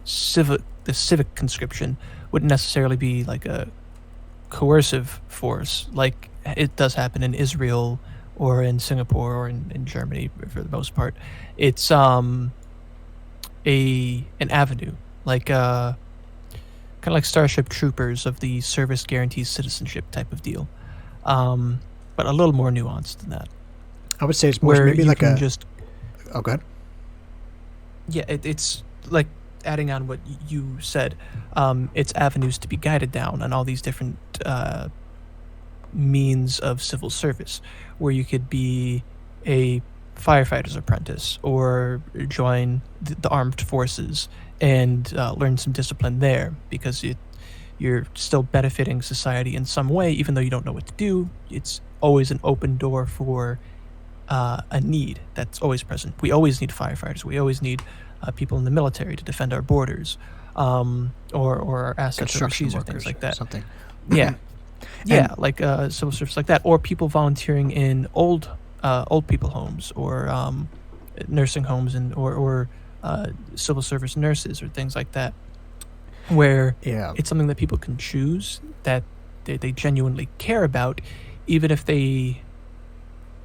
civic conscription wouldn't necessarily be like a coercive force like it does happen in Israel or in Singapore or in Germany for the most part. It's an avenue, like kind of like Starship Troopers of the service guarantees citizenship type of deal, but a little more nuanced than that. I would say it's more Where maybe you like can a. just Oh, go ahead. yeah, it's like adding on what you said. It's avenues to be guided down on all these different means of civil service, where you could be a firefighter's apprentice or join the armed forces and learn some discipline there, because you're still benefiting society in some way, even though you don't know what to do. It's always an open door for a need that's always present. We always need firefighters. We always need people in the military to defend our borders, or our assets Construction overseas or workers things like or that. something. Yeah, yeah, like civil service like that, or people volunteering in old people homes or nursing homes or civil service nurses or things like that, where Yeah. it's something that people can choose, that they genuinely care about, even if they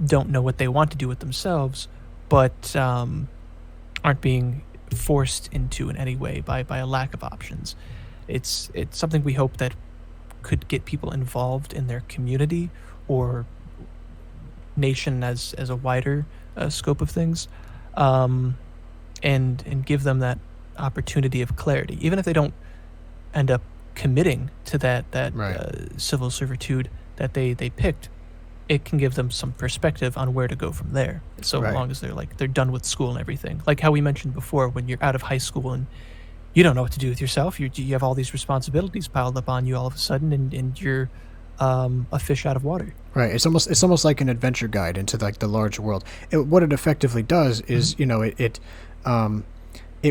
don't know what they want to do with themselves, but aren't being forced into in any way by a lack of options. It's something we hope that could get people involved in their community or nation as a wider scope of things, and give them that opportunity of clarity, even if they don't end up committing to that Right. civil servitude that they picked. It can give them some perspective on where to go from there, so Right. long as they're done with school and everything. Like how we mentioned before, when you're out of high school and you don't know what to do with yourself, you have all these responsibilities piled up on you all of a sudden, and you're a fish out of water. Right. It's almost like an adventure guide into like the large world. What it effectively does is, it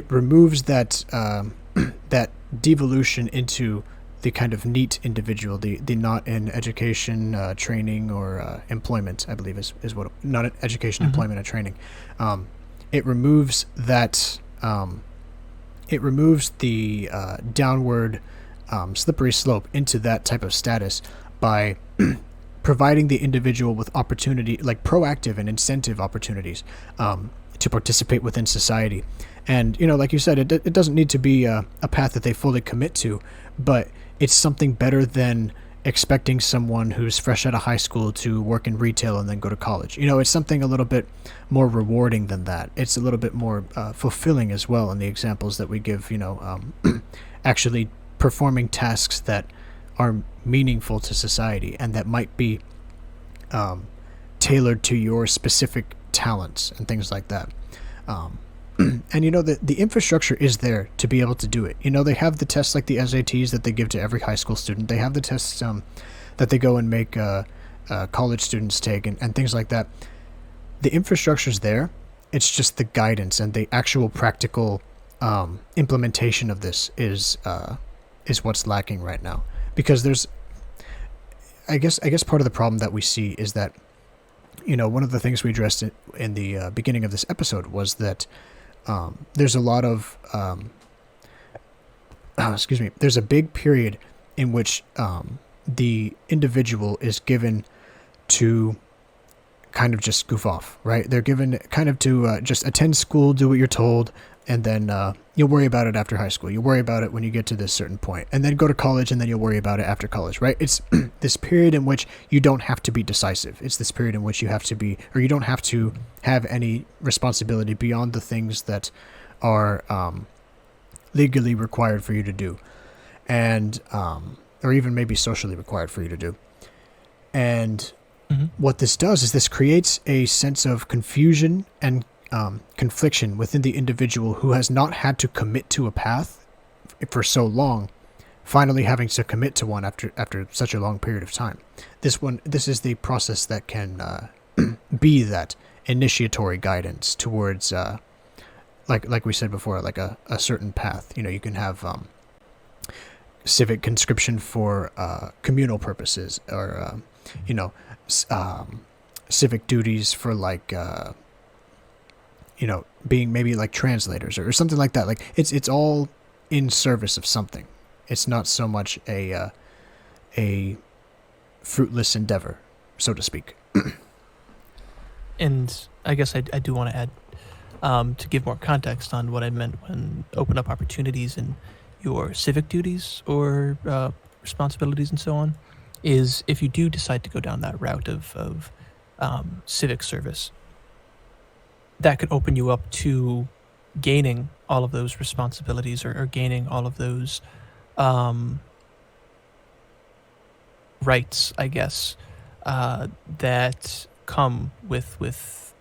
removes that that devolution into the kind of neat individual, the not in education, training, or employment, I believe is what, not in education, employment, or training. It removes that. It removes the downward slippery slope into that type of status by providing the individual with opportunity, like proactive and incentive opportunities to participate within society. And, like you said, it doesn't need to be a path that they fully commit to, but it's something better than expecting someone who's fresh out of high school to work in retail and then go to college. It's something a little bit more rewarding than that. It's a little bit more fulfilling as well in the examples that we give, actually performing tasks that are meaningful to society and that might be tailored to your specific talents and things like that. And the infrastructure is there to be able to do it. They have the tests like the SATs that they give to every high school student. They have the tests that they go and make college students take and things like that. The infrastructure's there. It's just the guidance and the actual practical implementation of this is what's lacking right now. Because there's, I guess part of the problem that we see is that, one of the things we addressed in the beginning of this episode was that there's a lot of, there's a big period in which the individual is given to kind of just goof off, right? They're given kind of to just attend school, do what you're told, and then you'll worry about it after high school. You'll worry about it when you get to this certain point, and then go to college, and then you'll worry about it after college, right? It's this period in which you don't have to be decisive. It's this period in which you have to be, or you don't have to have any responsibility beyond the things that are legally required for you to do, and or even maybe socially required for you to do. And what this does is this creates a sense of confusion and confliction within the individual who has not had to commit to a path for so long, finally having to commit to one after such a long period of time. This is the process that can be that initiatory guidance towards, like we said before, like a certain path. You can have civic conscription for communal purposes, or civic duties for being maybe like translators or something like that. Like it's all in service of something. It's not so much a fruitless endeavor, so to speak. And I guess I do want to add, to give more context on what I meant when open up opportunities in your civic duties or responsibilities and so on, is if you do decide to go down that route of civic service, that could open you up to gaining all of those responsibilities or gaining all of those rights, I guess, that come with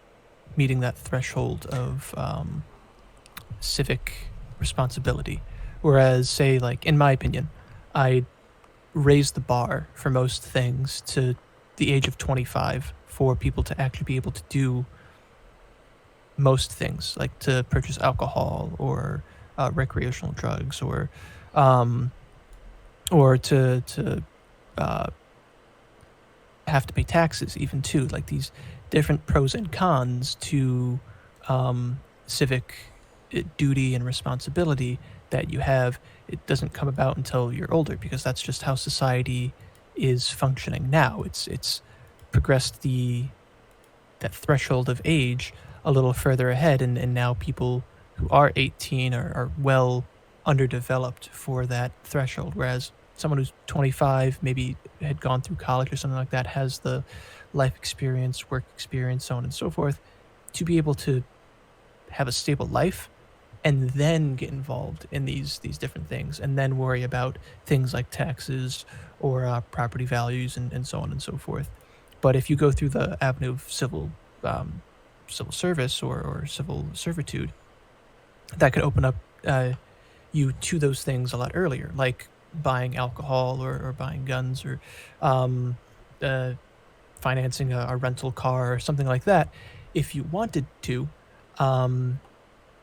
meeting that threshold of civic responsibility. Whereas, say, like, in my opinion, I raised the bar for most things to the age of 25 for people to actually be able to do most things, like to purchase alcohol or recreational drugs, or to have to pay taxes even too. Like these different pros and cons to civic duty and responsibility that you have. It doesn't come about until you're older, because that's just how society is functioning now. It's progressed that threshold of age a little further ahead, and now people who are 18 are well underdeveloped for that threshold, whereas someone who's 25 maybe had gone through college or something like that, has the life experience, work experience, so on and so forth, to be able to have a stable life and then get involved in these different things, and then worry about things like taxes or property values and so on and so forth. But if you go through the avenue of civil service or civil servitude, that could open up you to those things a lot earlier, like buying alcohol or buying guns, or financing a rental car or something like that, if you wanted to.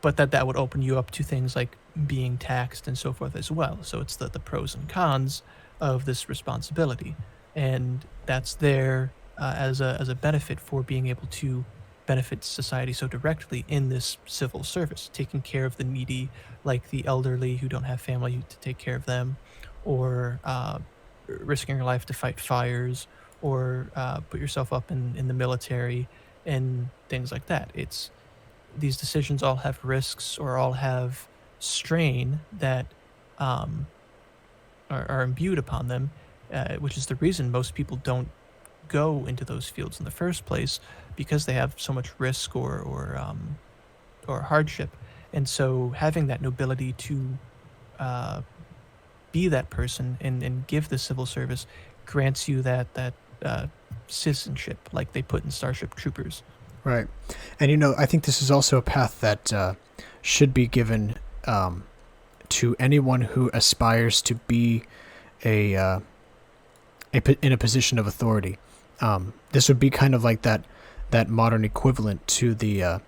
But that would open you up to things like being taxed and so forth as well. So it's the pros and cons of this responsibility, and that's there as a benefit for being able to benefit society so directly in this civil service, taking care of the needy, like the elderly who don't have family to take care of them, or risking your life to fight fires, or put yourself up in the military and things like that. These decisions all have risks or all have strain that are imbued upon them, which is the reason most people don't go into those fields in the first place, because they have so much risk or hardship. And so having that nobility to be that person and give the civil service grants you that citizenship, like they put in Starship Troopers. Right. And, I think this is also a path that should be given to anyone who aspires to be in a position of authority. This would be kind of like that modern equivalent to the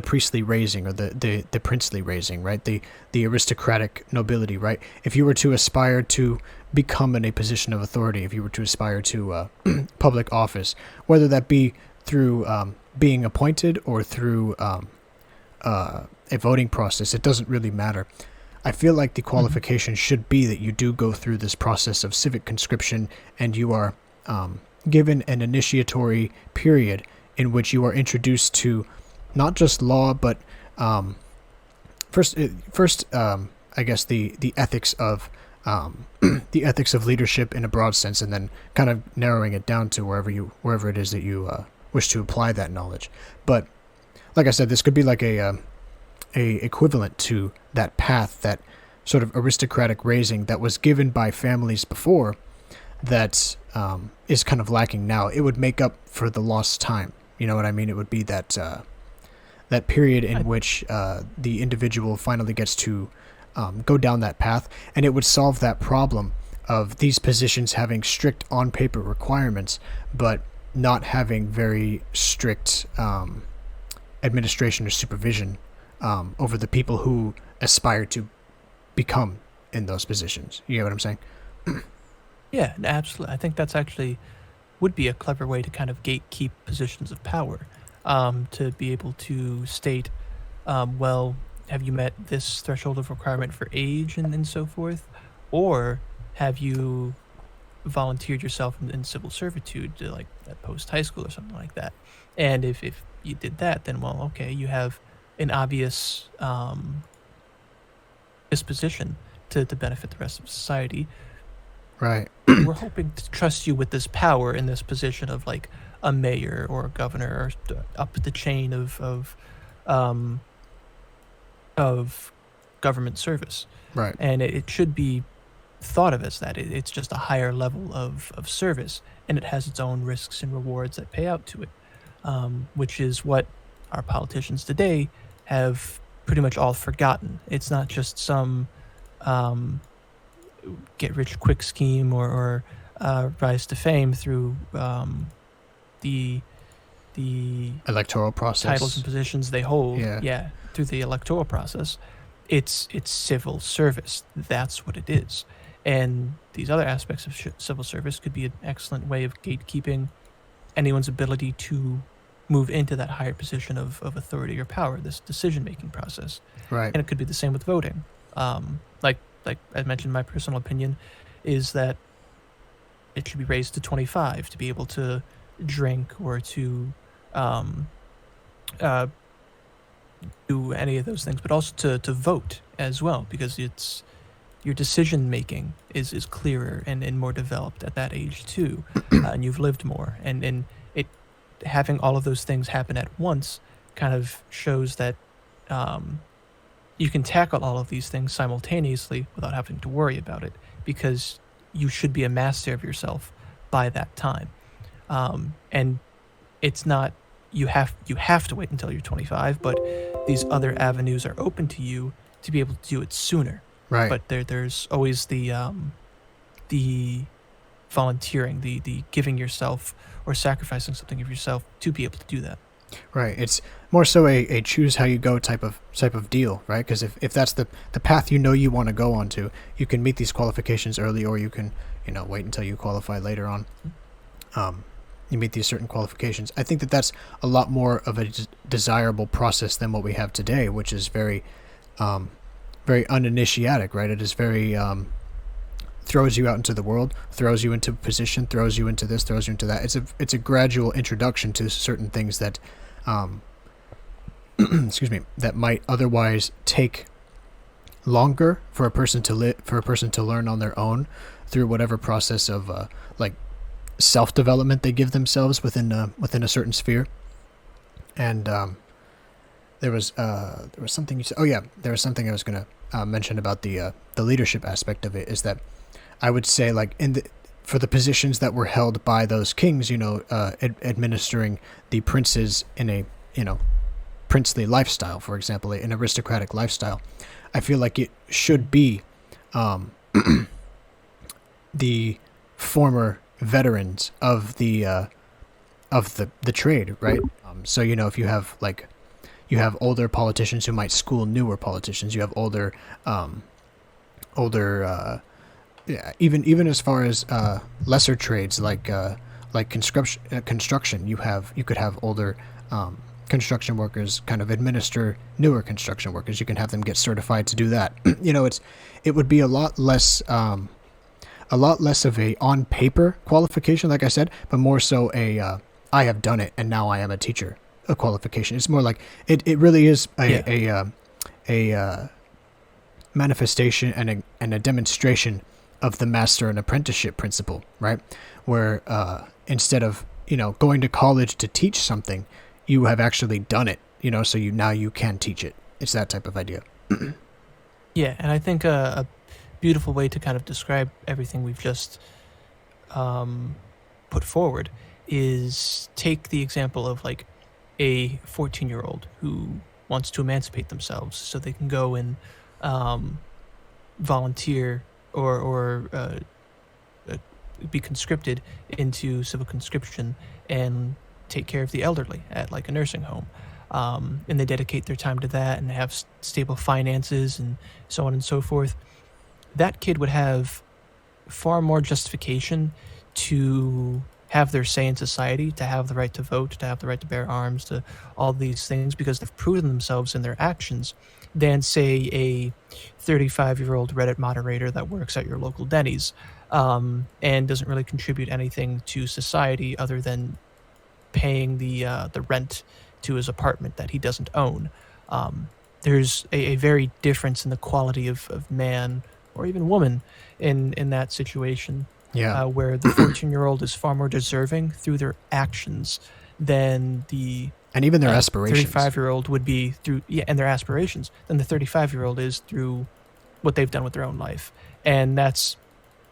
priestly raising, or the princely raising, right? The aristocratic nobility, right? If you were to aspire to become in a position of authority, if you were to aspire to public office, whether that be through being appointed or through a voting process, it doesn't really matter. I feel like the qualification should be that you do go through this process of civic conscription, and you are given an initiatory period in which you are introduced to not just law, but first, I guess the ethics of the ethics of leadership in a broad sense, and then kind of narrowing it down to wherever it is that you wish to apply that knowledge. But like I said, this could be like a equivalent to that path, that sort of aristocratic raising that was given by families before, that is kind of lacking now. It would make up for the lost time. You know what I mean? It would be that that period in which the individual finally gets to go down that path, and it would solve that problem of these positions having strict on-paper requirements, but not having very strict administration or supervision over the people who aspire to become in those positions. You get what I'm saying? Yeah, absolutely. I think that's actually would be a clever way to kind of gatekeep positions of power, to be able to state, well, have you met this threshold of requirement for age and so forth, or have you volunteered yourself in civil servitude to like at post high school or something like that? And if you did that, then well, okay, you have an obvious disposition to benefit the rest of society. Right. We're hoping to trust you with this power in this position of like a mayor or a governor or up the chain of government service. Right. And it should be thought of as that. It's just a higher level of service, and it has its own risks and rewards that pay out to it, which is what our politicians today have pretty much all forgotten. It's not just some get-rich-quick scheme or rise to fame through the electoral process, titles and positions they hold. Yeah. Through the electoral process. It's civil service. That's what it is. And these other aspects of civil service could be an excellent way of gatekeeping anyone's ability to move into that higher position of authority or power, this decision-making process. Right. And it could be the same with voting. Like I mentioned, my personal opinion is that it should be raised to 25 to be able to drink or to do any of those things, but also to vote as well, because it's your decision making is clearer and more developed at that age too, and you've lived more, and it having all of those things happen at once kind of shows that you can tackle all of these things simultaneously without having to worry about it, because you should be a master of yourself by that time, and it's not you have to wait until you're 25, but these other avenues are open to you to be able to do it sooner. Right. But there's always the volunteering, the giving yourself or sacrificing something of yourself to be able to do that. Right. It's more so a choose how you go type of deal, right? Because if that's the path you want to go onto, you can meet these qualifications early, or you can wait until you qualify later on. You meet these certain qualifications. I think that's a lot more of a desirable process than what we have today, which is very uninitiatic, right? It is very throws you out into the world, throws you into position, throws you into this, throws you into that. It's a gradual introduction to certain things that, excuse me, that might otherwise take longer for a person to learn on their own through whatever process of like self-development they give themselves within a certain sphere. And there was something you said. Oh yeah, there was something I was gonna mention about the leadership aspect of it. Is that I would say, like, for the positions that were held by those kings, administering the princes in a princely lifestyle, for example, an aristocratic lifestyle, I feel like it should be the former veterans of the trade, right? So if you have older politicians who might school newer politicians, you have older even as far as lesser trades like construction, you could have older construction workers kind of administer newer construction workers. You can have them get certified to do that. It would be a lot less of a on paper qualification, like I said, but more so a I have done it and now I am a teacher a qualification. It's more like it really is a manifestation and a demonstration of the master and apprenticeship principle, right? Where instead of going to college to teach something, you have actually done it, so now you can teach it. It's that type of idea. Yeah, and I think a beautiful way to kind of describe everything we've just put forward is take the example of like a 14-year-old who wants to emancipate themselves so they can go and volunteer or be conscripted into Civic Conscription and take care of the elderly at like a nursing home. And they dedicate their time to that and have stable finances and so on and so forth. That kid would have far more justification to have their say in society, to have the right to vote, to have the right to bear arms, to all these things, because they've proven themselves in their actions, than, say, a 35-year-old Reddit moderator that works at your local Denny's and doesn't really contribute anything to society other than paying the rent to his apartment that he doesn't own. There's a very difference in the quality of man or even woman in that situation. Yeah. Where the 14-year-old is far more deserving through their actions than the and even their aspirations. 35-year-old would be through and their aspirations than the 35-year-old is through what they've done with their own life, and that's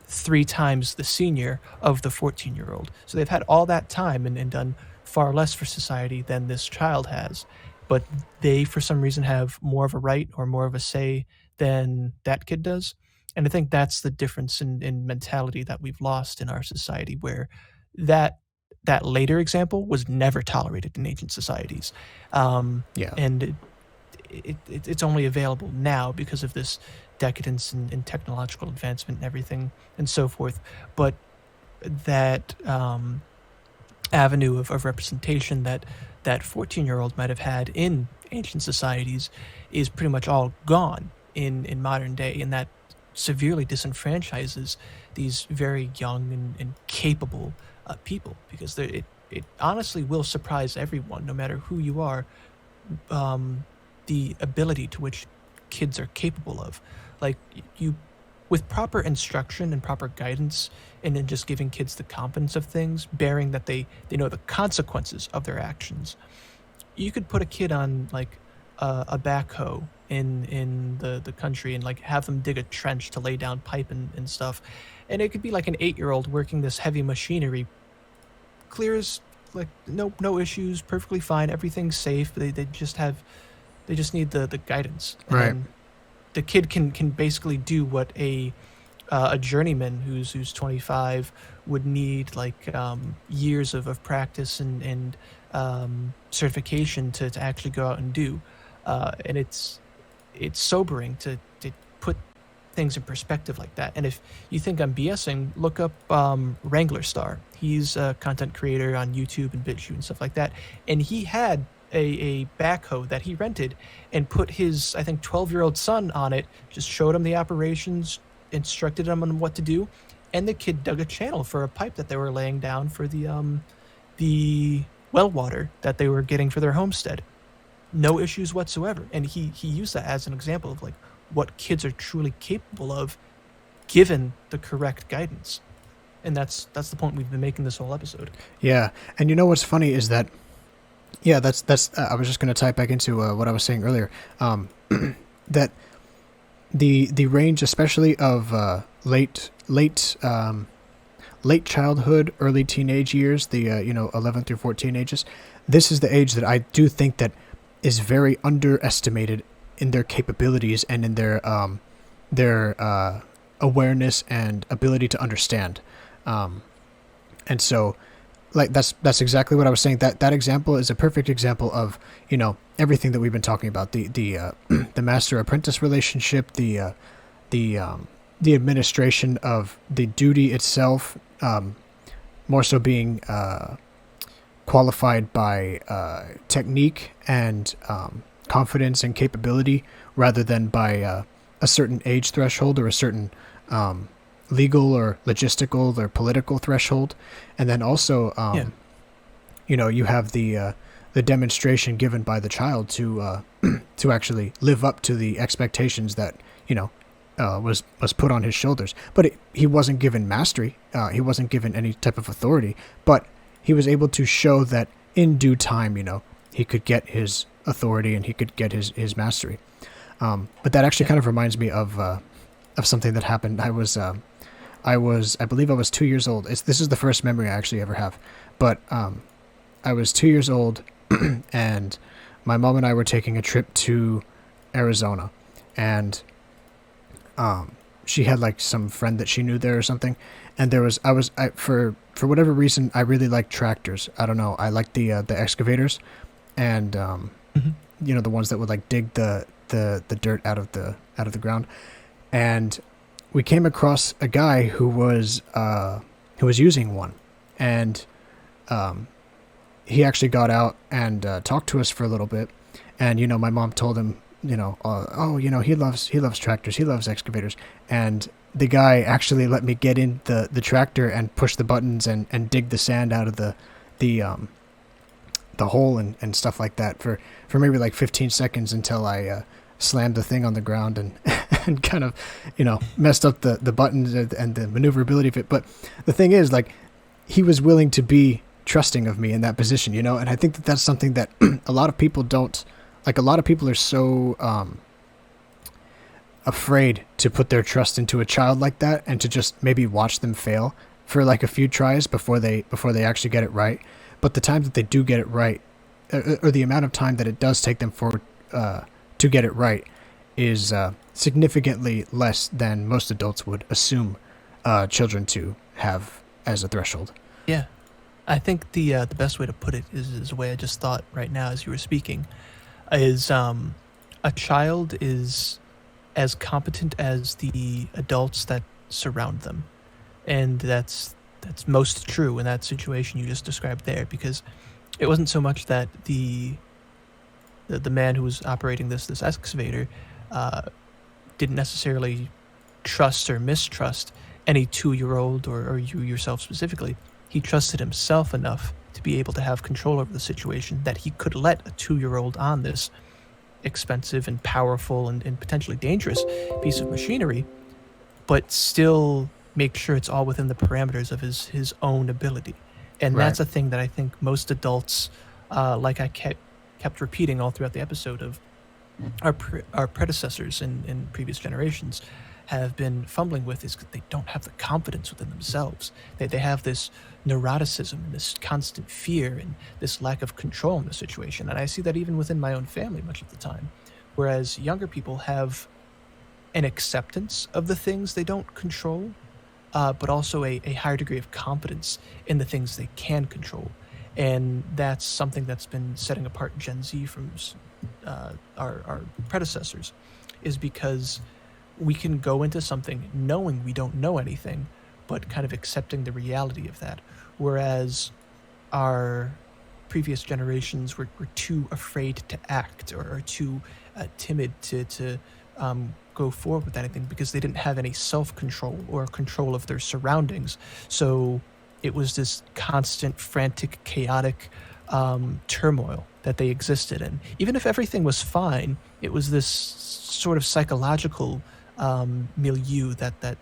3 times the senior of the 14-year-old. So they've had all that time and done far less for society than this child has, but they for some reason have more of a right or more of a say than that kid does. And I think that's the difference in mentality that we've lost in our society, where that later example was never tolerated in ancient societies. And it's only available now because of this decadence in technological advancement and everything and so forth. But that avenue of representation that 14-year-old might have had in ancient societies is pretty much all gone in modern day, and that severely disenfranchises these very young and capable people, because it honestly will surprise everyone, no matter who you are, the ability to which kids are capable of. Like, you, with proper instruction and proper guidance, and then just giving kids the confidence of things, bearing that they know the consequences of their actions, you could put a kid on like a backhoe in the country and like have them dig a trench to lay down pipe and stuff, and it could be like an 8-year-old working this heavy machinery, clear as like no issues, perfectly fine, everything's safe. They just need the guidance, and right. then the kid can basically do what a journeyman who's 25 would need, like years of practice and certification to actually go out and do. And it's sobering to put things in perspective like that. And if you think I'm BSing, look up Wrangler Star. He's a content creator on YouTube and BitChute and stuff like that. And he had a backhoe that he rented and put his, I think, 12-year-old son on it, just showed him the operations, instructed him on what to do, and the kid dug a channel for a pipe that they were laying down for the well water that they were getting for their homestead. No issues whatsoever. And he used that as an example of like what kids are truly capable of given the correct guidance. And that's the point we've been making this whole episode. Yeah. And you know what's funny is that, yeah, that's I was just going to tie it back into what I was saying earlier, that the range, especially of late childhood, early teenage years, the 11 through 14 ages, this is the age that I do think that is very underestimated in their capabilities and in their awareness and ability to understand. And so, like, that's exactly what I was saying. That example is a perfect example of, everything that we've been talking about, the master apprentice relationship, the administration of the duty itself, more so being qualified by technique and confidence and capability, rather than by a certain age threshold or a certain legal or logistical or political threshold. And then also, you have the demonstration given by the child to actually live up to the expectations that was put on his shoulders. But he wasn't given mastery. He wasn't given any type of authority. But he was able to show that in due time, he could get his authority and he could get his mastery. But that actually kind of reminds me of something that happened. I believe I was 2 years old. This is the first memory I actually ever have. But I was 2 years old, and my mom and I were taking a trip to Arizona, and she had like some friend that she knew there or something, and for whatever reason I really like tractors. I don't know. I like the excavators, and the ones that would like dig the dirt out of the ground. And we came across a guy who was using one, and he actually got out and talked to us for a little bit. And my mom told him, he loves tractors, he loves excavators. And the guy actually let me get in the tractor and push the buttons and dig the sand out of the hole and stuff like that for maybe like 15 seconds until I slammed the thing on the ground and kind of, messed up the buttons and the maneuverability of it. But the thing is, like, he was willing to be trusting of me in that position, and I think that's something that a lot of people don't. Like, a lot of people are so afraid to put their trust into a child like that and to just maybe watch them fail for like a few tries before they actually get it right. But the times that they do get it right, or the amount of time that it does take them to get it right, is significantly less than most adults would assume children to have as a threshold. Yeah, I think the best way to put it is the way I just thought right now as you were speaking. Is a child is as competent as the adults that surround them, and that's most true in that situation you just described there, because it wasn't so much that the man who was operating this excavator didn't necessarily trust or mistrust any 2-year-old or you yourself specifically. He trusted himself enough to be able to have control over the situation that he could let a 2-year-old on this expensive and powerful and potentially dangerous piece of machinery, but still make sure it's all within the parameters of his own ability. And Right. That's a thing that I think most adults, like I kept repeating all throughout the episode, of our predecessors in previous generations have been fumbling with, is they don't have the confidence within themselves. They have this neuroticism and this constant fear and this lack of control in the situation. And I see that even within my own family much of the time. Whereas younger people have an acceptance of the things they don't control, but also a higher degree of confidence in the things they can control. And that's something that's been setting apart Gen Z from our predecessors, is because we can go into something knowing we don't know anything, but kind of accepting the reality of that. Whereas our previous generations were too afraid to act or too timid to go forward with anything because they didn't have any self-control or control of their surroundings. So it was this constant, frantic, chaotic turmoil that they existed in. Even if everything was fine, it was this sort of psychological milieu that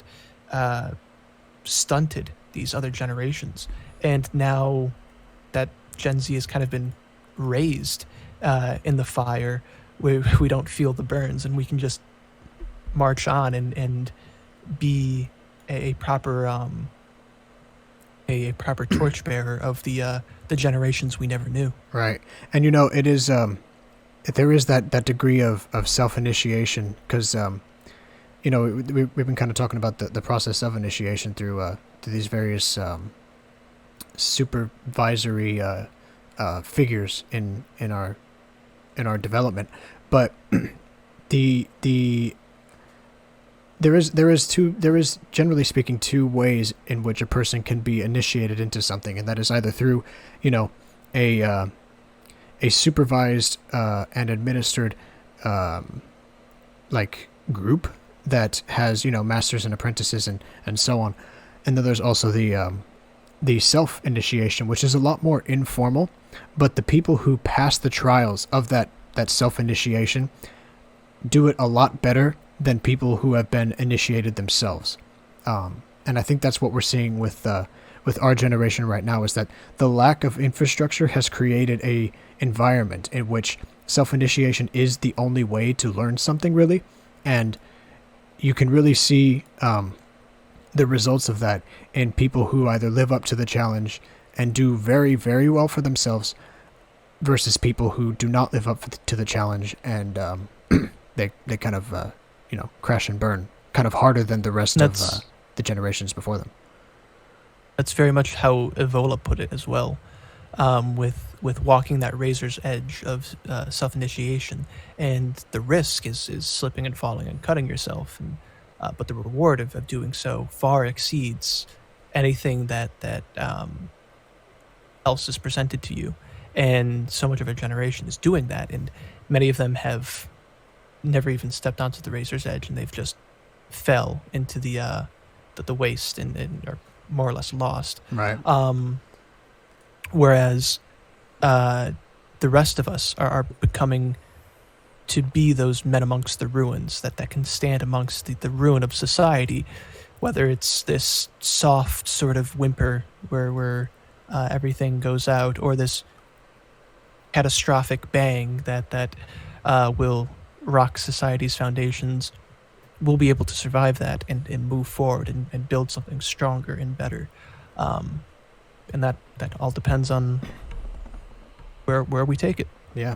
stunted these other generations. And now that Gen Z has kind of been raised in the fire, where we don't feel the burns and we can just march on and be a proper torchbearer of the generations we never knew. Right. And it is there is that degree of self-initiation, because we've been kind of talking about the process of initiation through these various supervisory figures in our development. But there is generally speaking two ways in which a person can be initiated into something, and that is either through a supervised and administered like group that has masters and apprentices and so on, and then there's also the self-initiation, which is a lot more informal, but the people who pass the trials of that self-initiation do it a lot better than people who have been initiated themselves. And I think that's what we're seeing with our generation right now, is that the lack of infrastructure has created a environment in which self-initiation is the only way to learn something, really. And you can really see the results of that in people who either live up to the challenge and do very, very well for themselves, versus people who do not live up to the challenge, and they kind of crash and burn kind of harder than the rest of the generations before them. That's very much how Evola put it as well, with walking that razor's edge of self-initiation, and the risk is slipping and falling and cutting yourself, and but the reward of doing so far exceeds anything that else is presented to you, and so much of a generation is doing that, and many of them have never even stepped onto the razor's edge, and they've just fell into the waste and are more or less lost. Right. Whereas the rest of us are becoming to be those men amongst the ruins that can stand amongst the ruin of society, whether it's this soft sort of whimper where everything goes out, or this catastrophic bang that will rock society's foundations. We'll be able to survive that and move forward and build something stronger and better. And that all depends on where we take it. Yeah.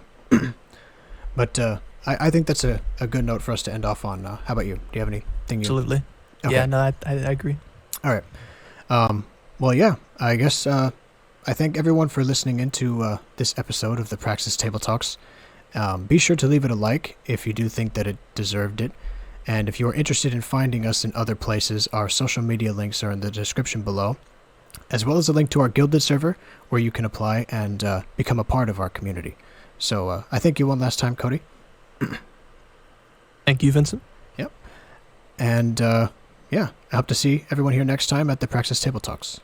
But I think that's a good note for us to end off on. How about you? Do you have anything? Absolutely. Okay. Yeah, no, I agree. All right. Well, yeah, I guess I thank everyone for listening into this episode of the Praxist Table Talks. Be sure to leave it a like if you do think that it deserved it. And if you are interested in finding us in other places, our social media links are in the description below, as well as a link to our Guilded server where you can apply and become a part of our community. So I thank you one last time, Cody. Thank you, Vincent. Yep. And I hope to see everyone here next time at the Praxist Table Talks.